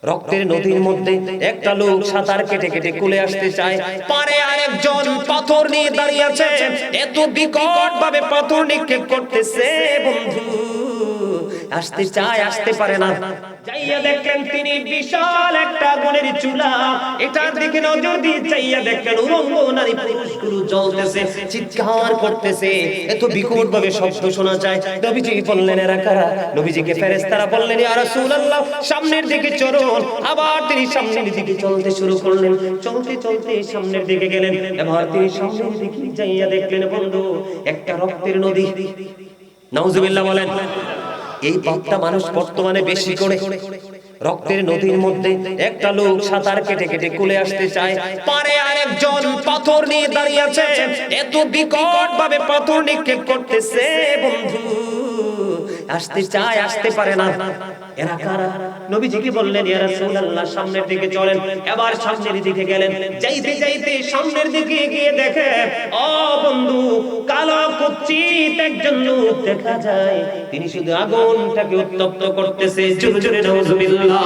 রক্তের নদীর মধ্যে একটা লোক সাঁতার কেটে কেটে কুলে আসতে চায়, পারে আরেকজন পাথর নিয়ে দাঁড়িয়ে আছে, এত বিকট ভাবে পাথর নিক্ষেপ করতেছে, বন্ধু আসতে চায় আসতে পারে না। যাইয়া দেখলেন তিনি বিশাল একটা আগুনের চুলা, এটার দিকে নজর দিয়ে চাইয়া দেখলেন উলঙ্গ নারী পুরুষগুলো জ্বলতেছে, চিৎকার করতেছে, এত বিকট ভাবে শব্দ শোনা যায়। নবীজি বললেন এরা কারা? নবীজিকে ফেরেশতারা বললেন ইয়া রাসূলুল্লাহ সামনের দিকে চলুন। আবার তিনি সামনের দিকে চলতে শুরু করলেন, চলতে চলতে সামনের দিকে গেলেন। এবার তিনি সামনের দিকে যাইয়া দেখলেন বন্ধু একটা রক্তের নদী। নাউজুবিল্লাহ বলেন। এই পাপটা মানুষ বর্তমানে বেশি করে। রক্তের নদীর মধ্যে একটা লোক সাঁতার কেটে কেটে কুলে আসতে চায়, পারে আরেকজন পাথর নিয়ে দাঁড়িয়ে আছে, এত বিকট ভাবে পাথর নিক্ষেপ করতেছে, বন্ধু আসতে চায় আসতে পারে না। এরা কারা? নবীজি কি বললেন ইয়া রাসূলুল্লাহ সামনের দিকে চলেন। এবার সামনের দিকে গেলেন, যাইতে যাইতে সামনের দিকে গিয়ে দেখে ও বন্ধু কালো কুৎসিত একজন লোক দেখা যায়, তিনি শুধু আগুনটাকে উত্তপ্ত করতেছে। জোরে জোরে নাউজুবিল্লাহ।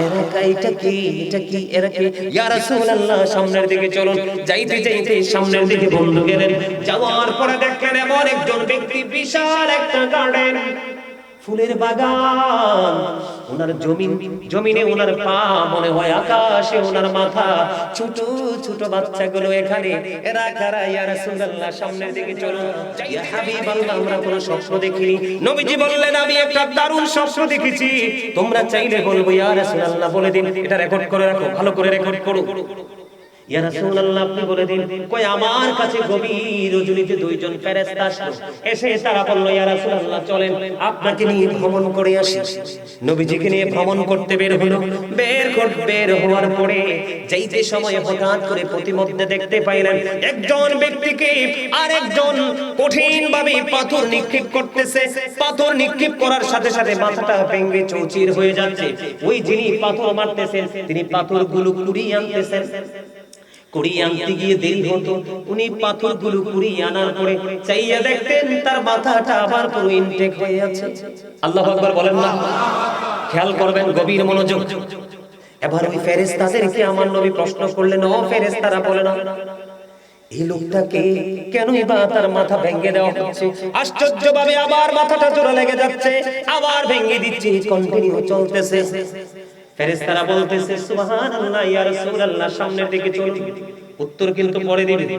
এরা এটা কি এটা কি এরা কি? ইয়া রাসূলুল্লাহ সামনের দিকে চলুন। যাইতে যাইতে সামনের দিকে বন্ধু গেলেন, যাওয়ার পরে দেখলেন এমন একজন ব্যক্তি, বিশাল একটা গার্ডেন, ফুলের বাগান, ওনার জমিনে ওনার পা মনে হয় আকাশে, ওনার মাথা, ছোট ছোট বাচ্চাগুলো এখানে। এরা কারা? ইয়া রাসূলুল্লাহ সামনের দিকে চলুন। ইয়া হাবিবাল্লাহ আমরা কোনো স্বপ্ন দেখিনি। নবীজি বললেন আমি একটা দারুণ স্বপ্ন দেখেছি, তোমরা চাইলে বলবো ইয়া রাসূলুল্লাহ বলে দিন, এটা রেকর্ড করে রাখো, ভালো করে রেকর্ড করো। ইয়া রাসূলুল্লাহ আপনি বলে দিন। কই আমার কাছে গভীর রজনীতে দুইজন ফেরেশতা আসলো, এসে তারা বলল ইয়া রাসূলুল্লাহ চলেন আপনাকে নিয়ে ভ্রমণ করে আসি। নবীজিকে নিয়ে ভ্রমণ করতে বের হলো। বের হওয়ার পরে যাইতে সময় হঠাৎ করে প্রতিমধ্যে দেখতে পাইলেন একজন ব্যক্তিকে আরেকজন কঠিন ভাবে পাথর নিক্ষেপ করতেছে। পাথর নিক্ষেপ করার সাথে সাথে মাথাটা ভেঙে চৌচির হয়ে যাচ্ছে। ওই যিনি পাথর মারতেছেন তিনি পাথরগুলো কুড়িয়ে আনতেছেন। কুড়িয়ে আনতে গিয়ে দেরি হতো, উনি পাথরগুলো কুড়িয়ে আনার পরে চাইয়া দেখতেন তার মাথাটা আবার পুরো ইনটেক হয়ে আছে। আল্লাহু আকবার বলেন না? খেয়াল করবেন, গভীর মনোযোগ। এবার ওই ফেরেশতাদেরকে আমার নবী প্রশ্ন করলেন, ও ফেরেশতারা বলে না এই লোকটাকে কেনই বা তার মাথা ভেঙে দেওয়া হচ্ছে? আশ্চর্যভাবে আবার মাথাটা জোড়া লেগে যাচ্ছে, আবার ভেঙে দিচ্ছে, কন্টিনিউ চলতেছে। ফেরেশতারা বলতেছে সুবহানাল্লাহ ইয়া রাসূলুল্লাহ সামনের দিকে চলুন। উত্তর কিন্তু পরে দিবেন।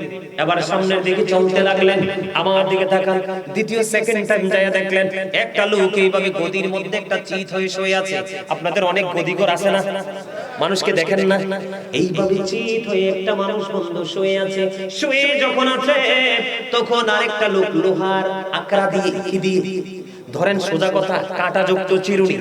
এবার সামনের দিকে চলতে লাগলেন, আমার দিকে তাকান। দ্বিতীয় সেকেন্ড টাইম যায় দেখলেন একটা লোক এইভাবে গদির মধ্যে একটা চিত হয়ে শুয়ে আছে। আপনাদের অনেক গদিঘর আছে না? মানুষকে দেখেন না? এইভাবে চিত হয়ে একটা মানুষ বন্ধু শুয়ে আছে। শুয়ে যখন আছে তখন আরেকটা লোক লোহার আকড়া দিয়ে কি দিয়ে ধরেন, সোজা কথা কাঁটাযুক্ত চিরুনি,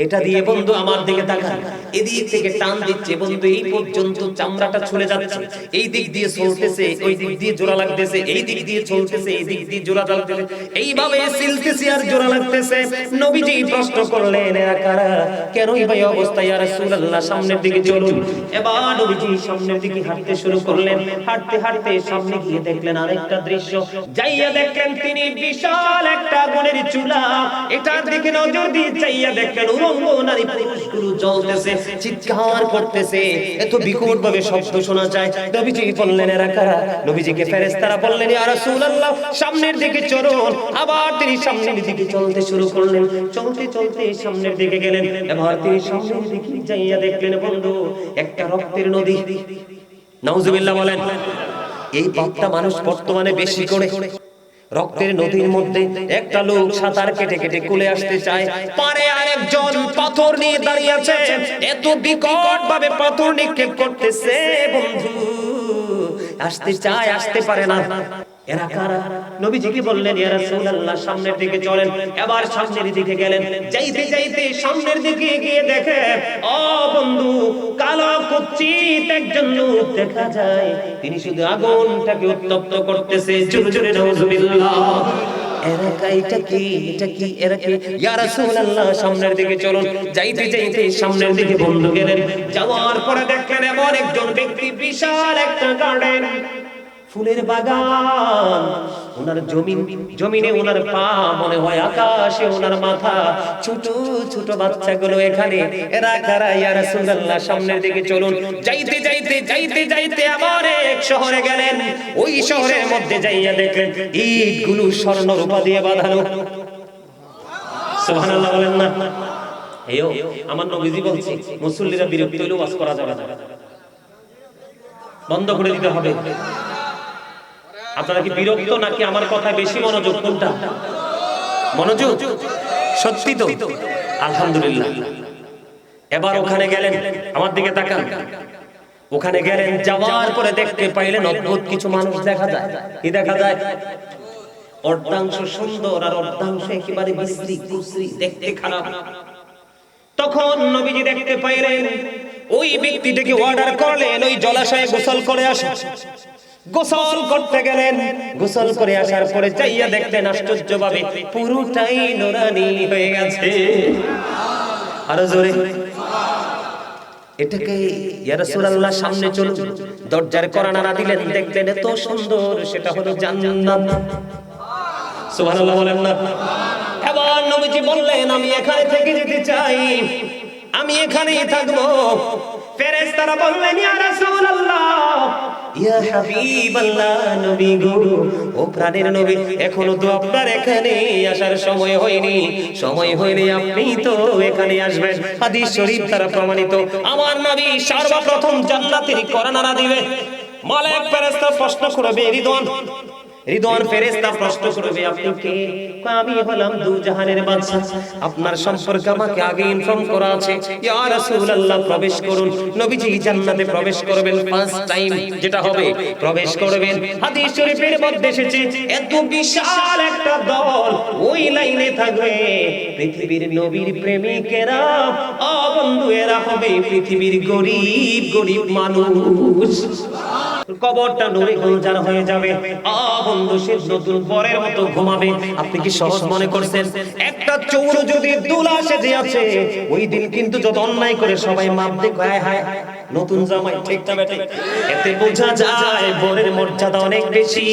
এটা দিয়ে বন্ধু আমার দিকে তাকান, এদিক থেকে টান দিচ্ছে বন্ধু, এই পর্যন্ত চামড়াটা ছুলে যাচ্ছে। এই দিক দিয়ে চলতেছে, ওই দিক দিয়ে জোড়া লাগতেছে, এই দিক দিয়ে চলতেছে, এই দিক দিয়ে জোড়া লাগতেছে, এইভাবে সিলতেছে আর জোড়া লাগতেছে। নবীজি প্রশ্ন করলেন এরা কারা? কেনই ভাই অবস্থা? ইয়া রাসূলুল্লাহ সামনের দিকে চলুন। এবার নবীজি সামনের দিকে হাঁটতে শুরু করলেন। হাঁটতে হাঁটতে সামনে গিয়ে দেখলেন আরেকটা দৃশ্য। যাইয়া দেখলেন তিনি বিশাল একটা আগুনের চুলা, এটার দিকে নজর দিয়ে চাইয়া দেখলেন উলঙ্গ নারী পুরুষগুলো জ্বলতেছে, চিৎকার করতেছে, এত বিকট ভাবে শব্দ শোনা যায়। নবীজি বললেন এরা কারা? নবীজিকে ফেরেশতারা বললেন ইয়া রাসূলুল্লাহ সামনের দিকে চলুন। আবার তিনি সামনের দিকে চলতে শুরু করলেন, চলতে চলতে সামনের দিকে গেলেন। এবার তিনি সামনের দিকে যাইয়া দেখলেন বন্ধু একটা রক্তের নদী। নাউজুবিল্লাহ বলেন। এই পাপটা মানুষ বর্তমানে বেশি করে। রক্তের নদীর মধ্যে একটা লোক সাঁতার কেটে কেটে কুলে আসতে চায়, পারে আরেকজন পাথর নিয়ে দাঁড়িয়ে আছে, এত বিকট ভাবে পাথর নিক্ষেপ করতেছে, বন্ধু আসতে চায় আসতে পারে না। এরা কারা? নবীজি কি বললেন ইয়া রাসূলুল্লাহ সামনের দিকে চলেন। এবার সামনের দিকে গেলেন, যাইতে যাইতে সামনের দিকে গিয়ে দেখে ও বন্ধু কালো কুৎসিত একজন লোক দেখা যায়, তিনি শুধু আগুনটাকে উত্তপ্ত করতেছে। জোরে জোরে নাউজুবিল্লাহ। এরা এটা কি এটা কি এরা কি? ইয়া রাসূলুল্লাহ সামনের দিকে চলুন। যাইতে যাইতে সামনের দিকে বন্ধু গেলেন, যাওয়ার পরে দেখলেন এমন একজন ব্যক্তি, বিশাল একটা গার্ডেন, ফুলের বাগান, ওনার জমিনে ওনার পা মনে হয় আকাশে, ওনার মাথা। ছোট ছোট বাচ্চাগুলো এখানে, এরা কারা ইয়া রাসূলুল্লাহ? সামনের দিকে চলুন। যাইতে যাইতে যাইতে যাইতে আবার এক শহরে গেলেন। ওই শহরের মধ্যে যাইয়া দেখলেন ইটগুলো স্বর্ণ রূপা দিয়ে বাঁধানো। সুবহানাল্লাহ বলেন না? এও আমার নবীজি বলছে মুসল্লিরা বিরক্ত হইলেও ওয়াজ করা যাবে না, বন্ধ করে দিতে হবে। আপনারা কি বিরক্ত নাকি আমার কথায় বেশি মনোযোগ? কোনটা মনোযোগ? সত্যি তো? আলহামদুলিল্লাহ। এবার ওখানে গেলেন, আমার দিকে তাকান। ওখানে গেলেন, যাওয়ার পরে দেখতে পাইলেন অদ্ভুত কিছু মানুষ দেখা যায়। কি দেখা যায়? অর্ধাংশ সুন্দর আর অর্ধাংশ একেবারে বিশ্রী কুশ্রী, দেখতে খারাপ। তখন নবীজি দেখতে পাইলেন, ওই ব্যক্তিটাকে অর্ডার করলেন ওই জলাশয়ে গোসল করে আসো। গোসল করতে গেলেন, গোসল করে আসার পরে চাইয়া দেখলেন আশ্চর্যভাবে পুরোটাই নুরানি হয়ে গেছে। আরো জোরে। এটাকে ইয়া রাসূলুল্লাহ সামনে চলুন। দরজার কড়া নাড়া দিলেন, দেখলেন এত সুন্দর, সেটা হলো জান্নাত। সুবহানাল্লাহ বলেন না? এবার নবীজি বললেন আমি এখানে থেকে যেতে চাই, আমি এখানেই থাকবো। ফেরেশতারা বললেন ইয়া রাসূলুল্লাহ, ইয়া হাবিবাল্লাহ, নবী গো, ও প্রাণের নবী, এখনো তো আপনার এখানে আসার সময় হয়নি। সময় হইলে আপনি তো এখানে আসবেন। হাদিস শরীফ দ্বারা প্রমাণিত। আমার নবী সর্বপ্রথম জান্নাতের কড়া নাড়া দিবে। মালাক ফেরেশতা প্রশ্ন করবে, রিদওয়ান ফেরেশতা প্রশ্ন করবে আপনি কে? আমি হলাম দু জাহানের বাদশা, আপনার সম্পর্কে আমাকে আগে ইনফর্ম করা আছে। ইয়া রাসূলুল্লাহ প্রবেশ করুন। নবীজি জান্নাতে প্রবেশ করবেন ফার্স্ট টাইম, যেটা হবে প্রবেশ করবেন। হাদিস শরীফের মধ্যে এসেছে এত বিশাল একটা দল ওই লাইনে থাকবে। পৃথিবীর নবীর প্রেমিকেরা, ও বন্ধু, এরা হবে পৃথিবীর গরিব গরিব মানুষ। কবরটা নূরে গুলজার হয়ে যাবে। বন্ধু, সে নতুন পরের মতো ঘুমাবে। আপনি কি সহজ মনে করছেন? একটা চৌর যদি দুলা সেজে আছে, ওই দিন কিন্তু যত অন্যায় করে সবাই মাপ দেখে হায় হায় নতুন জামাই, ঠিক না বেটে? এতে বোঝা যায় বরের মর্যাদা অনেক বেশি।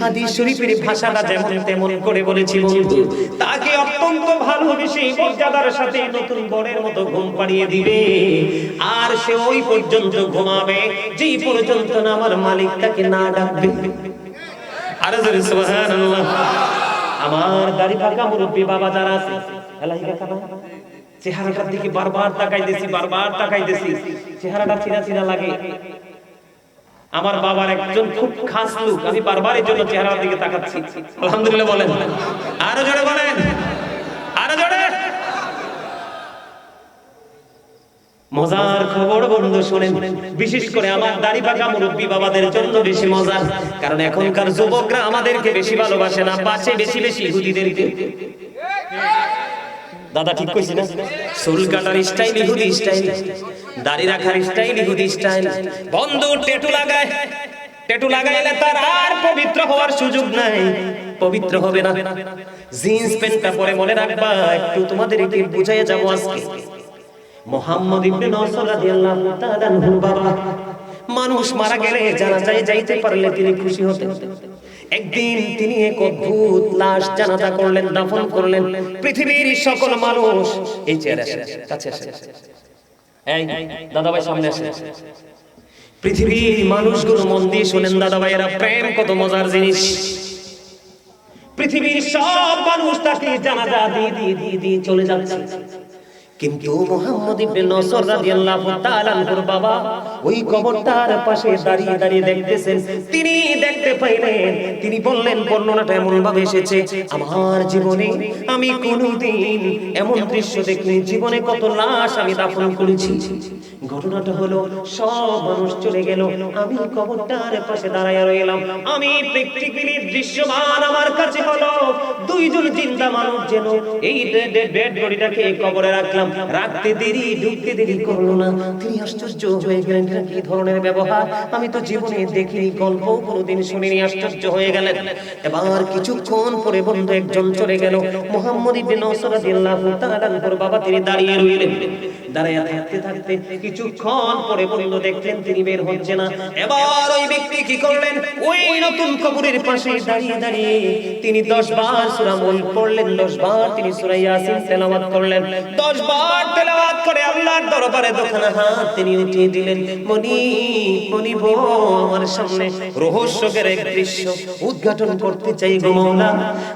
হাদিস শরীফের ভাষাটা যেমন তেমন করে বলেছি বন্ধু, তাকে অত্যন্ত ভালোবেসে মর্যাদার সাথে নতুন বরের মতো ঘুম পাড়িয়ে দিবে। আর সে ওই পর্যন্ত ঘুমাবে যেই পর্যন্ত না আমার মালিক তাকে না ডাকবে। আরে জোরে সুবহানাল্লাহ। আমার দাড়ি পাকা মুরব্বি বাবা যারা আছে, এলাহি কাকা না, চেহারাটার দিকে বারবার তাকাইতেছি, চেহারাটা চিনা চিনা লাগে। আমার বাবার একজন খুব খাস লোক, আমি বারবার এর জন্য চেহারার দিকে তাকাচ্ছি। আলহামদুলিল্লাহ বলেন, আরো জোরে বলেন, আরো জোরে। মজার খবর বন্ধু শুনেন, বিশেষ করে আমার দাড়ি পাকা মুরব্বি বাবাদের জন্য বেশি মজা। কারণ এখনকার যুবকরা আমাদেরকে বেশি ভালোবাসে না, বাসে বেশি বেশি ইহুদিদেরকে। দাদা ঠিক কইছি না? চুল কাটার স্টাইল ইহুদি স্টাইল, দাড়ি রাখার স্টাইল ইহুদি স্টাইল। বন্ধু ট্যাটু লাগাইলে তার আর পবিত্র হওয়ার সুযোগ নাই, পবিত্র হবে না। জিন্স প্যান্টটা পরে মনে রাখবা, একটু তোমাদেরকে বুঝাইয়া যাবো আজকে। মুহাম্মদ ইবনে নসর রাদিয়াল্লাহু তাআলা আনহুর বাবা, মানুষ মারা গেলে জানাজায় যাইতে পারলে তিনি খুশি হতেন। একদিন তিনি এক অদ্ভুত লাশ জানাজা করলেন, দাফন করলেন। পৃথিবীর সকল মানুষ এই চেয়ারে কাছে আসে, এই দাদা ভাই সামনে আসে। পৃথিবীর মানুষগুলো মন দিয়ে শুনেন দাদা ভাইয়েরা, প্রেম কত মজার জিনিস। পৃথিবীর সব মানুষ তাকে জানাজা দিয়ে চলে যাচ্ছে, কিন্তু মুহাম্মদ ইবনে নসর রাদিয়াল্লাহু তাআলা আনহুর বাবা ওই কবরটার পাশে দাঁড়িয়ে দাঁড়িয়ে দেখতেছেন। তিনি দেখতে পাইলেন, তিনি বললেন, বর্ণনাটা এমন ভাবে এসেছে, আমার জীবনে আমি কোনোদিন এমন দৃশ্য দেখিনি। জীবনে কত লাশ আমি দাফন করেছি। ঘটনাটা হলো সব মানুষ চলে গেল, আমি কবরটার পাশে দাঁড়ায় রইলাম। আমি প্র্যাকটিক্যালি দৃশ্যমান আমার কাছে হলো দুইজন জিন্দা মানুষ যেন এই ডেড বডিটাকে কবরে রাখলাম, রাখতে দেরি ঢুকতে দেরি করলো না। তিনি আশ্চর্য হয়ে গেলেন, কি ধরনের ব্যবহার, আমি তো জীবনে দেখিনি, গল্প কোনোদিন শুনিনি। আশ্চর্য হয়ে গেলেন। এবার কিছুক্ষণ পরে বন্ধু একজন চলে গেল, মুহাম্মদ ইবনে নসর রাদিয়াল্লাহু তাআলা আনহুর বাবা, তিনি দাঁড়িয়ে রইলেন। দাঁড়ায় থাকতে থাকতে কিছুক্ষণ পরে বন্ধু দেখলেন তিনি বের হচ্ছে না। এবার ওই ব্যক্তি কি করলেন, ওই নতুন কবরের পাশে দাঁড়িয়ে দাঁড়িয়ে তিনি 10 বার সূরা মুলক পড়লেন, 10 বার তিনি সূরা ইয়াসিন তেলাওয়াত করলেন। 10 বার তেলাওয়াত করে আল্লাহর দরবারে দোখানা হাত তিনি উঠিয়ে দিলেন। মনিব আমার সামনে রহস্যের এক দৃশ্য উদ্ঘাটন করতে চাই গো মাওলা,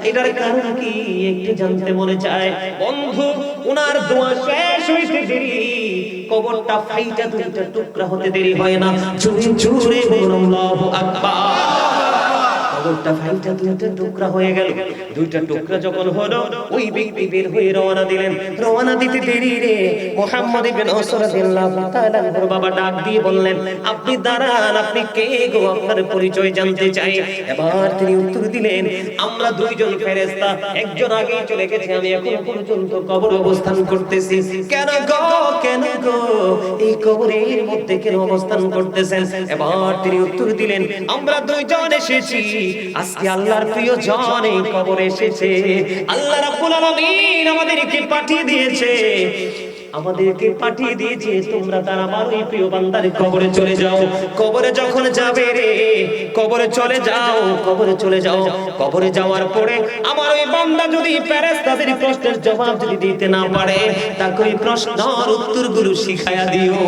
এটার কারণ কি একটু জানতে মনে চায়। বন্ধু উনার দোয়া শেষ হইতে দেরি, কবরটা ফাইটা দুইটা টুকরা হতে দেরি হয় না। জোরে জোরে বলুন আল্লাহু আকবার। কবরটা ফাইটা দুইটা টুকরা হয়ে গেল। দুইটা টুকরা যখন হলো, ওই ব্যক্তি বের হয়ে রওনা দিলেন। রওনা দিতে দেরি রে মুহাম্মদ ইবনে নসর রাদিয়াল্লাহু তাআলা ওর বাবা ডাক দিয়ে বললেন, আপনি দাঁড়ান, আপনি কে গো, আপনার পরিচয় জানতে চাই। এবার তিনি উত্তর দিলেন, আমরা দুইজন ফেরেশতা, একজন আগে চলে গেছে, আমি এখন পর্যন্ত কবরে অবস্থান করতেছি। কেন গো এই কবরের মধ্যে কেন অবস্থান করতেছেন? এবার তিনি উত্তর দিলেন, আমরা দুইজন এসেছি, আজকে আল্লাহর প্রিয় জন এই কবরে এসেছে। আল্লাহ রাব্বুল আলামিন আমাদেরকে পাঠিয়ে দিয়েছে, তোমরা তার আমার ওই প্রিয় বান্দার কবরে চলে যাও। কবরে যখন যাবে রে, কবরে চলে যাও। কবরে যাওয়ার পরে আমার ওই বান্দা যদি ফেরেশতাদের প্রশ্নের জবাব যদি দিতে না পারে, তাকে ওই প্রশ্নের উত্তরগুলো শিখায়া দিও।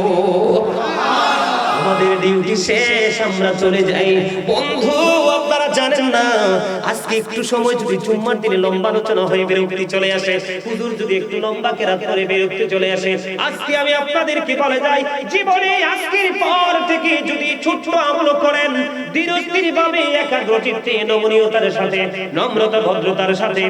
আমাদের ডিউটি শেষ, আমরা চলে যাই। বন্ধু আপনারা জানেন না, আজকে একটু সময় যদি জুম্মার দিনে লম্বা আলোচনা হয়ে বিরক্তি চলে আসে, হুজুর যদি একটু লম্বা কেরাত করে বিরক্তি চলে আসে, আজকে আমি আপনাদেরকে বলে যাই, জীবনে আজকের পর থেকে যদি ছোট্ট আমল করেন, ধীরস্থির ভাবে একাগ্রচিত্তে নমনীয়তার সাথে, নম্রতা ভদ্রতার সাথে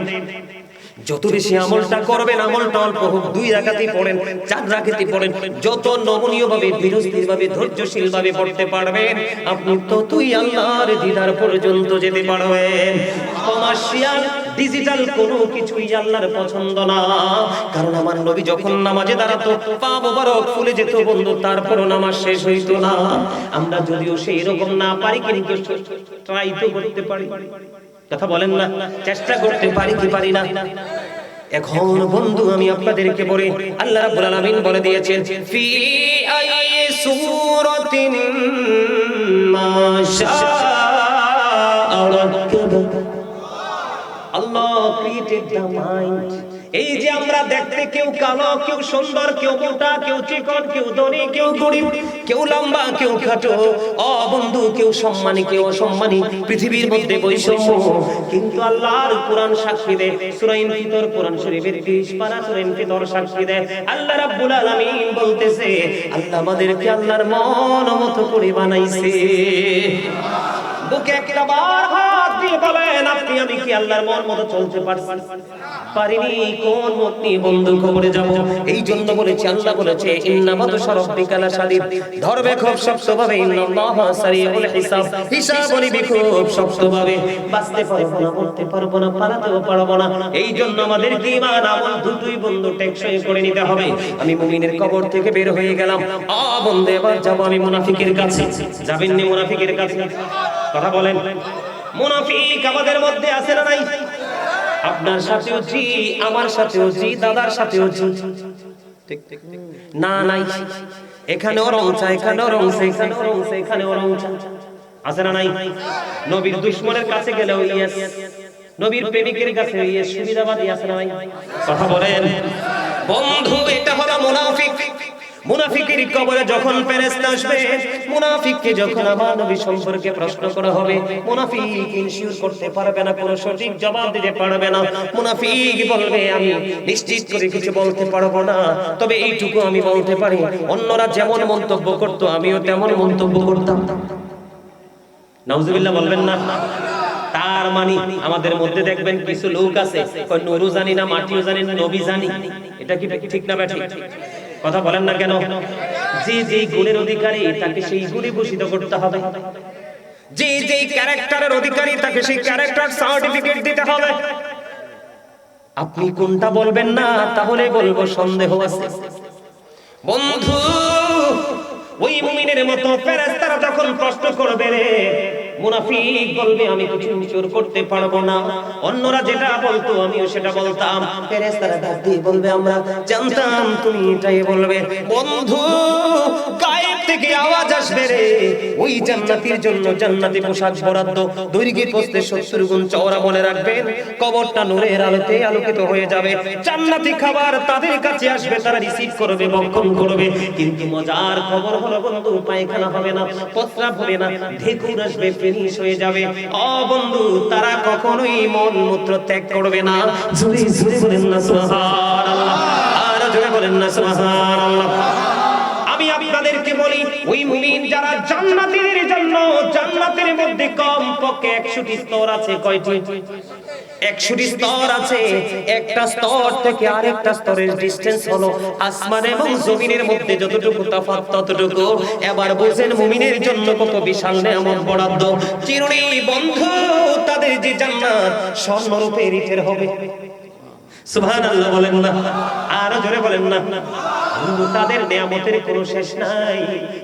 যত বেশি আমলটা করবেন, আমলটা অল্প হোক, 2 রাকাতই পড়েন, 4 রাকাতই পড়েন, যত নমনীয় ভাবে, ধীরস্থির ভাবে, ধৈর্যশীল ভাবে পড়তে পারবেন, আপনি ততই আল্লাহর দিদার পর্যন্ত যেতে পারবেন। কমার্শিয়াল ডিজিটাল কোনো কিছুই আল্লাহর পছন্দ না। কারণ আমার নবী যখন নামাজে দাঁড়াতো, পা মোবারক ফুলে যেত বন্ধু, তারপরও নামাজ শেষ হইতো না। আমরা যদিও সেই রকম না পারি, কিন্তু ট্রাই তো করতে পারি। কথা বলেন না, চেষ্টা করতে পারি কি পারি না? এখন বন্ধু আমি আপনাদেরকে বলি, আল্লাহ রাব্বুল আলামিন বলে দিয়েছেন, ফি আইয়ি সূরাতিন মা শাআ রাক্কাবা। আল্লাহ ক্রিয়েটেড দ্য মাইন্ড। এই যে আমরা দেখতে, কেউ কালো, কেউ সুন্দর, কেউ মোটা, কেউ চিকন, কেউ ধনী, কেউ গরিব, কেউ লম্বা, কেউ খাটো, বন্ধু কেউ সম্মানী, কেউ অসম্মানী, পৃথিবীর মধ্যে বৈষম্য। কিন্তু আল্লাহর কোরআন সাক্ষী দেয়, সূরা ইনফিতর কোরআন শরীফের 20 পারা সূরা ইনফিতর সাক্ষী দেয়, আল্লাহ রাব্বুল আলামিন বলতেছে, আল্লাহ আমাদেরকে আল্লাহর মন মতো করে বানাইছে। বুকে একটা বার হাত দিয়ে বলেন, আপনি আমি কি আল্লাহর মন মতো চলতে পারিনি? কোন মত নিয়ে বন্ধু কবরে যাব? এই জন্য বলেছি, আল্লাহ বলেছে, ইন্নামা তুশরাব্বিকা লাশাদীদ, ধরবে খুব শক্তভাবে, ইন্নাল্লাহা সারিউল হিসাব, হিসাব নিবি খুব শক্তভাবে। বাঁচতে পারবো না, বলতে পারবো না, পালাতেও পারবো না। এই জন্য আমাদের ঈমান আমল দুটোই বন্ধু টেকসই করে নিতে হবে। আমি মুমিনের কবর থেকে বের হয়ে গেলাম, বন্ধু এবার যাব আমি মুনাফিকের কাছে। যাবেন নি মুনাফিকের কাছে? কথা বলেন, মুনাফিক আমাদের মধ্যে আছে না নাই? আপনার সাথেও জি, আমার সাথেও জি, দাদার সাথেও জি, ঠিক না নাই? এখানে ওরংচা, এখানে ওরংচা, এখানে ওরংচা, এখানে ওরংচা, আছে না নাই? নবীর দুশমনের কাছে গেলেও ইয়েস, নবীর প্রেমিকের কাছে ইয়েস, সুবিধাবাদী আছে না নাই? কথা বলেন বন্ধু, এটা হলো মুনাফিক। মুনাফিকের কবরে যখন ফেরেশতা আসবে, মুনাফিককে যখন আমার নবী সম্পর্কে প্রশ্ন করা হবে, মুনাফিক ইনশিওর করতে পারবে না, কোনো সঠিক জবাব দিতে পারবে না। মুনাফিক বলবে, আমি নিশ্চিত করে কিছু বলতে পারবো না, তবে এইটুকু আমি বলতে পারি, অন্যরা যেমন মন্তব্য করতো আমিও তেমন মন্তব্য করতাম। নাউজুবিল্লাহ বলবেন না? তার মানে আমাদের মধ্যে দেখবেন কিছু লোক আছে, নুরু জানি না, মাটিও জানি না, নবী জানি। এটা কি ঠিক না ব্যাঠিক? কথা বলেন না কেন? যে যে গুণের অধিকারী তাকে সেই গুণে ভূষিত করতে হবে, যে যে ক্যারেক্টারের অধিকারী তাকে সেই ক্যারেক্টার সার্টিফিকেট দিতে হবে। আপনি কোনটা বলবেন না, তাহলে বলবো সন্দেহ আছে। বন্ধু ওই মুমিনের মতো ফেরেশতারা যখন প্রশ্ন করবে রে, মুনাফিক বলবে আমি কিছু চোর করতে পারবো না। অন্যরা যেটা বলতো আমিও সেটা বলতাম। ফেরেশতারা ডাক দিয়ে বলবে আমরা জানতাম তুমি এটাই বলবে। বন্ধু গায়েব থেকে আওয়াজ আসবে রে, ওই জান্নাতীর জন্য জান্নাতি পোশাক বরাদ্দ, দৈর্ঘ্যে প্রস্থে 70 গুণ চওড়া। মনে রাখবেন কবরটা নূরের আলোতে আলোকিত হয়ে যাবে। জান্নাতি খাবার তাদের কাছে আসবে, তারা রিসিভ করবে, ভক্ষণ করবে। কিন্তু মজার খবর হলো বন্ধু, পায়খানা হবে না, প্রস্রাব হবে না, ঢেকুর আসবে, ফিনিশ হয়ে যাবে। ও বন্ধু, তারা কখনোই মল মূত্র ত্যাগ করবে না। জোরে জোরে বলেন না সুবহানাল্লাহ, আর জোরে বলেন না সুবহানাল্লাহ। আমি আপনাদেরকে বলি, ওই মুমিন যারা জান্নাতের জন্য, জান্নাতের মধ্যে কমপক্ষে 100টি স্তর আছে। কয়টি? 100টি স্তর আছে। একটা স্তর থেকে আরেকটা স্তরের ডিসটেন্স হলো আসমান এবং জমিনের মধ্যে যতটুকু তফাৎ ততটুকু। এবার বুঝেন মুমিনের জন্য কত বিশাল নেয়ামত বরাদ্দ। চিরুনি বন্ধু, তাদের যে জান্নাত স্বর্ণরূপে ইটের হবে। সুবহানাল্লাহ বলেন না, আর জোরে বলেন না। তাদের নিয়ামতের কোনো শেষ নাই,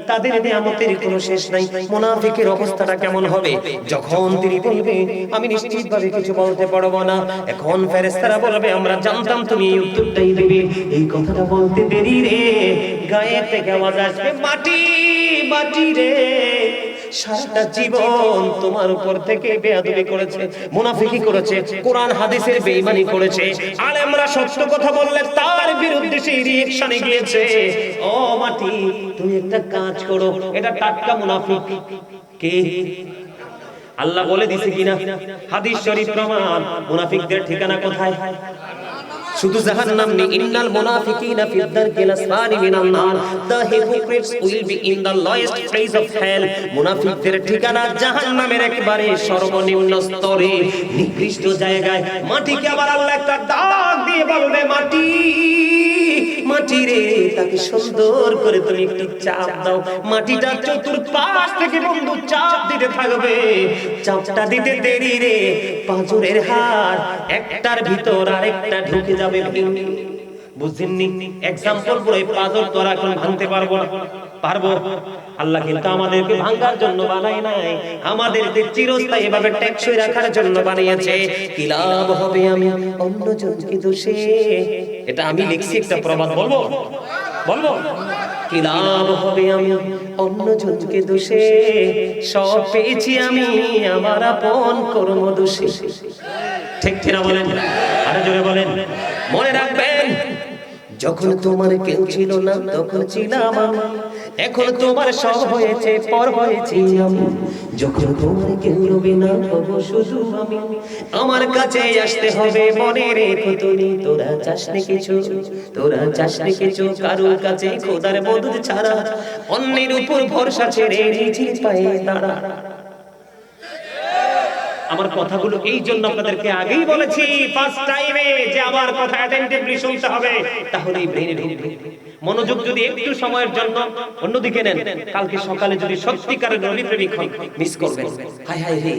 তাদের নিয়ামতের কোনো শেষ নাই। মুনাফিকের অবস্থাটা কেমন হবে যখন তিনি বলবে আমি নিশ্চিতভাবে কিছু বলতে পারবো না। এখন ফেরেশতারা বলবে আমরা জানতাম তুমি এই উত্তরটাই দেবে। এই কথাটা বলতে দেরি রে, গায়ে থেকে আওয়াজ আসবে মাটি মাটি রে, সারাটা জীবন তোমার উপর থেকে বেয়াদবি করেছে, মুনাফিকি করেছে, কোরআন হাদিসের বেঈমানি করেছে। আলেমরা সত্য কথা বললে তার বিরুদ্ধে সেই রিঅ্যাকশনে গিয়েছে। ও মাটি, তুমি একটা কাজ করো, এটা টাটকা মুনাফিক। কে? আল্লাহ বলে দিছে কিনা? হাদিস শরীফ প্রমাণ। মুনাফিকদের ঠিকানা কোথায়? শুধু জাহান্নাম নেই। ইন্নাল মুনাফিকিনা ফি দারকিল আসফালি মিনান নার, the hypocrites will be in the lowest place of hell। মুনাফিকদের ঠিকানা জাহান্নামের একেবারে সর্বনিম্ন স্তরে, নিকৃষ্ট জায়গায়। মাটিকে আবার আল্লাহ একটা দাগ দিয়ে বলবে মাটি মাটি রে, তাকে সুন্দর করে তুমি একটু চাপ দাও। মাটিটা চতুর্পাশ থেকে বন্ধু চাপ দিতে থাকবে। চাপটা দিতে দেরি রে, পাঁজরের হাড় একটার ভিতর আরেকটা ঢুকে যাবে। বুঝছেননি? এক্সাম্পল পুরো পাঁজর তো এখন ভাঙতে পারবো না, পারবো? আল্লাহ কিন্তু আমাদেরকে ভাঙার জন্য বানায় নাই, আমাদেরকে চিরস্থায়ী ভাবে টেকসই রাখার জন্য বানিয়েছে। কি লাভ হবে আমি অন্যজনকে দোষে? এটা আমি লিখছি, একটা প্রবাদ বলবো বলবো। কি লাভ হবে আমি অন্যজনকে দোষে, সব পেয়েছি আমি আমার আপন কর্ম দোষে। ঠিক কিনা বলেন? আরো জোরে বলেন। মনে রাখবেন, যখন তোমার কেউ ছিল না তখন ছিলাম আমি, এখন তোমার সব হয়েছে পর হয়েছি আমি। যখন তোমার কেউ রবে না হবো শুধু আমি, আমার কাছে আসতে হবে মনে রেখো তুমি। তোরা চাসনি কিছু, তোরা চাসনি কিছু কারোর কাছে খোদার মদদ ছাড়া, অন্যের উপর ভরসা ছেড়ে নিজের পায়ে দাঁড়া। আমার কথাগুলো এই জন্য আপনাদেরকে আগেই বলেছি ফার্স্ট টাইমে, যে আমার কথা অ্যাটেনটিভলি শুনতে হবে, তাহলেই ব্রেইনে ঢুকবে। মনোযোগ যদি একটু সময়ের জন্য অন্যদিকে নেন, কালকে সকালে যদি সত্যিকারের নবী প্রেমিক হন, মিস করবেন। হায় হায় রে,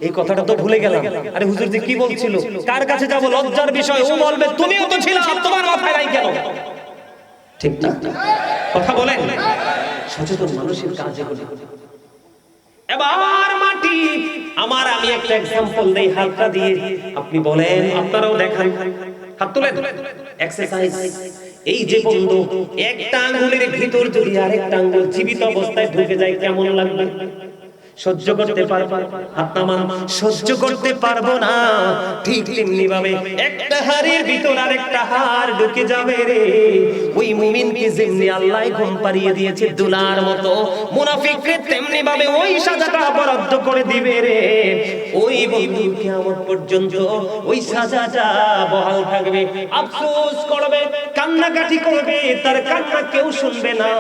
এই কথাটা তো ভুলে গেলাম। আরে হুজুর যে কি বলছিল, কার কাছে যাব? লজ্জার বিষয়। ও বলবে তুমিও তো ছিলে, তোমার মাথায় নাই কেন? ঠিক না? কথা বলেন। সচেতন মানুষের কাজ এগুলো। এবার মাটি আমার, আমি একটা এক্সাম্পল দেই হাতটা দিয়ে, আপনি বলেন, আপনারাও দেখান। হাত তুলেন। এক্সারসাইজ। এই যে বন্ধু, একটা আঙ্গুলের ভিতর যদি আরেকটা আঙ্গুল জীবিত অবস্থায় ঢুকে যায় কেমন লাগবে? সহ্য করতে পারবো? হাত নামান। সহ্য করতে পারবো না। ঠিক তেমনি ভাবে একটা হাড়ের ভিতর আরেকটা হাড় ঢুকে যাবে রে। ওই মুমিনকে যেমনি আল্লাহ ঘুম পাড়িয়ে দিয়েছে দুলার মতো, মুনাফিককে তেমনি ভাবে ওই সাজাটা বরাদ্দ করে দিবে রে। ওই বন্ধু কিয়ামত পর্যন্ত ওই সাজাটা বহাল থাকবে। আফসোস করবে, কান্নাকাটি করবে, তার কান্না কেউ শুনবে না।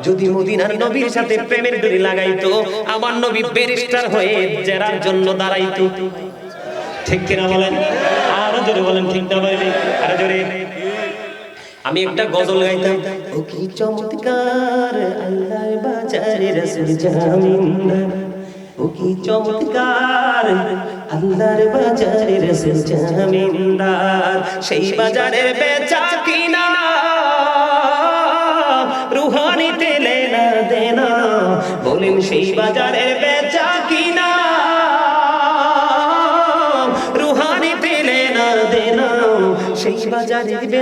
যদি মদিনার নবীর সাথে প্রেমের ডোরি লাগাইতো, আমার নবী ব্যারিস্টার হয়ে জেরার জন্য দাঁড়াইতো। ঠিক কিনা বলেন? আরো জোরে বলেন। ঠিক না বলেন? আরো জোরে। আমি একটা গজল গাইতাম। ও কি চমৎকার আল্লাহর বাজারে রাসূল জামিনদার, ও কি চমৎকার আল্লাহর বাজারে রাসূল জামিনদার। সেই বাজারের বেচা কিনা, রুহানিতে লেনা দেনা, বলেন সেই বাজারের বেচা কিনা,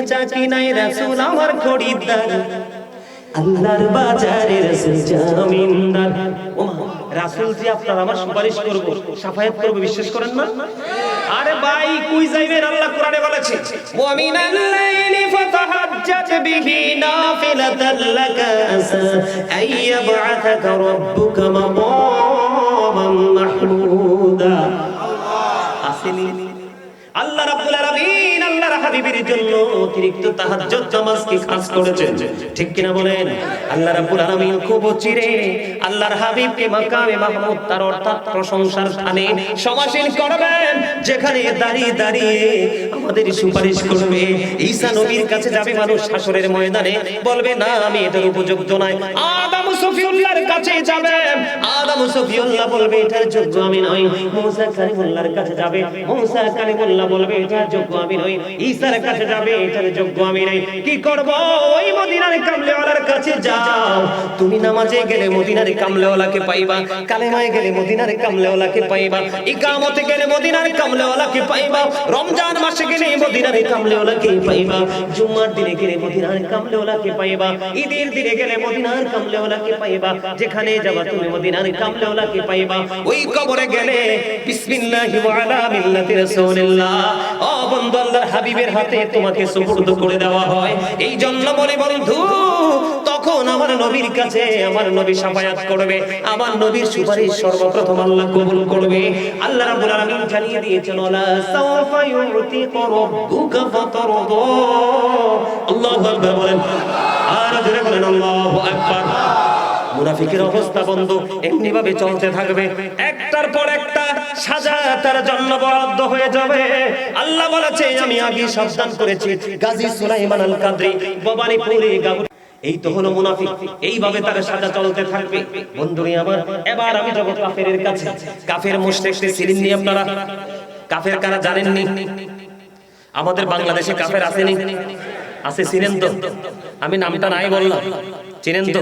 বেচা কিনাই রাসূল আমার খরিদ্দার, আল্লাহর বাজারে রাসূল জামিনদার। ওমা, রাসূল যে আপনার আমার সুপারিশ করব, শাফায়াত করব, বিশ্বাস করেন না? আরে ভাই কই যাইবেন? আল্লাহ কোরআনে বলেছে, ওয়া মিনাল লাইলি ফাতাহাজ্জাত বিহি নাফিলাতান লাকা আসা আইয়াবআথাকা রাব্বুকা মাকামান মাহমুদা। আসেনি আল্লাহ রাব্বুল আলামিন আল্লাহর হাবিবের জন্য অতিরিক্ত তাহাজ্জুদ নামাজকে খাস করেছেন, ঠিক কিনা বলেন? আল্লাহ রাব্বুল আলামিন খুব চিরে আল্লাহর হাবিবকে মাকামে মাহমুদ, তার অর্থাৎ প্রশংসার স্থানে সমাসীন করবেন, যেখানে দাঁড়িয়ে দাঁড়িয়ে আমাদের সুপারিশ করবে। ঈসা নবীর কাছে যাবে মানুষ হাসরের ময়দানে, বলবে না আমি এটার উপযুক্ত নয়। আদম সফিউল্লাহর কাছে যাবে, আদম সফিউল্লাহ বলবে এটার যোগ্য আমি নই। মুসা কালিমুল্লাহর কাছে যাবে, মুসা কালিমুল্লাহ বলবে এটার যোগ্য আমি নই। ঈসার কাছে যাবে, এটার যোগ্য আমি নই। কি করব? ওই মদিনার কামলেওয়ালার কাছে যাও। তুমি নামাজে গেলে মদিনার কামলেওয়ালাকে পাইবা, কালেমায় গেলে মদিনার কামলেওয়ালাকে পাইবা, ইকামতে গেলে মদিনার কামলেওয়ালাকে পাইবা, রমজান মাসে গেলে মদিনার কামলেওয়ালাকে পাইবা, জুম্মার দিনে গেলে মদিনার কামলেওয়ালাকে পাইবা, ঈদের দিনে গেলে মদিনার কামলেওয়ালাকে পাইবা। যেখানে যাবা তুমি মদিনার কামলেওয়ালাকে পাইবা। ওই কবরে গেলে বিসমিল্লাহি ওয়া আলা মিল্লাতি রাসূলিল্লাহ, ও বন্ধু, আল্লাহর হাবিবের হাতে তোমাকে সুপুর্দ করে দেওয়া হয়। এই জন্য বলি বন্ধু, তখন আমার নবীর কাছে আমার নবী শাফায়াত করবে, আমার নবীর সুপারিশ সর্বপ্রথম আল্লাহ কবুল করবে। আল্লাহ রাব্বুল আলামিন জানিয়ে দিয়েছেন, ওয়ালা সাওফা ইউতিকা রাব্বুকা ফাতারদা। আল্লাহু আকবার বলেন, আর জোরে বলেন আল্লাহু আকবার। মুনাফিকের অবস্থা বন্ধু এমনি ভাবে চলতে থাকবে, একটার পর একটা সাজা তার জন্য বরাদ্দ হয়ে যাবে। আল্লাহ বলেছে আমি আগে সাবধান করেছি। গাজী সুলাইমান আল কাদরি ভবানীপুরে গাবুর, এই তো হলো মুনাফিক, এইভাবে তার সাজা চলতে থাকবে। বন্ধুরা আমার, এবার আমি যাব কাফেরের কাছে। কাফের মুশরিকদের চিনেননি আপনারা? কাফের কারা জানেননি? আমাদের বাংলাদেশে কাফের আসেনি? আছে, চিনেন তো? আমি নামটা নাই বললাম, চিনেন তো?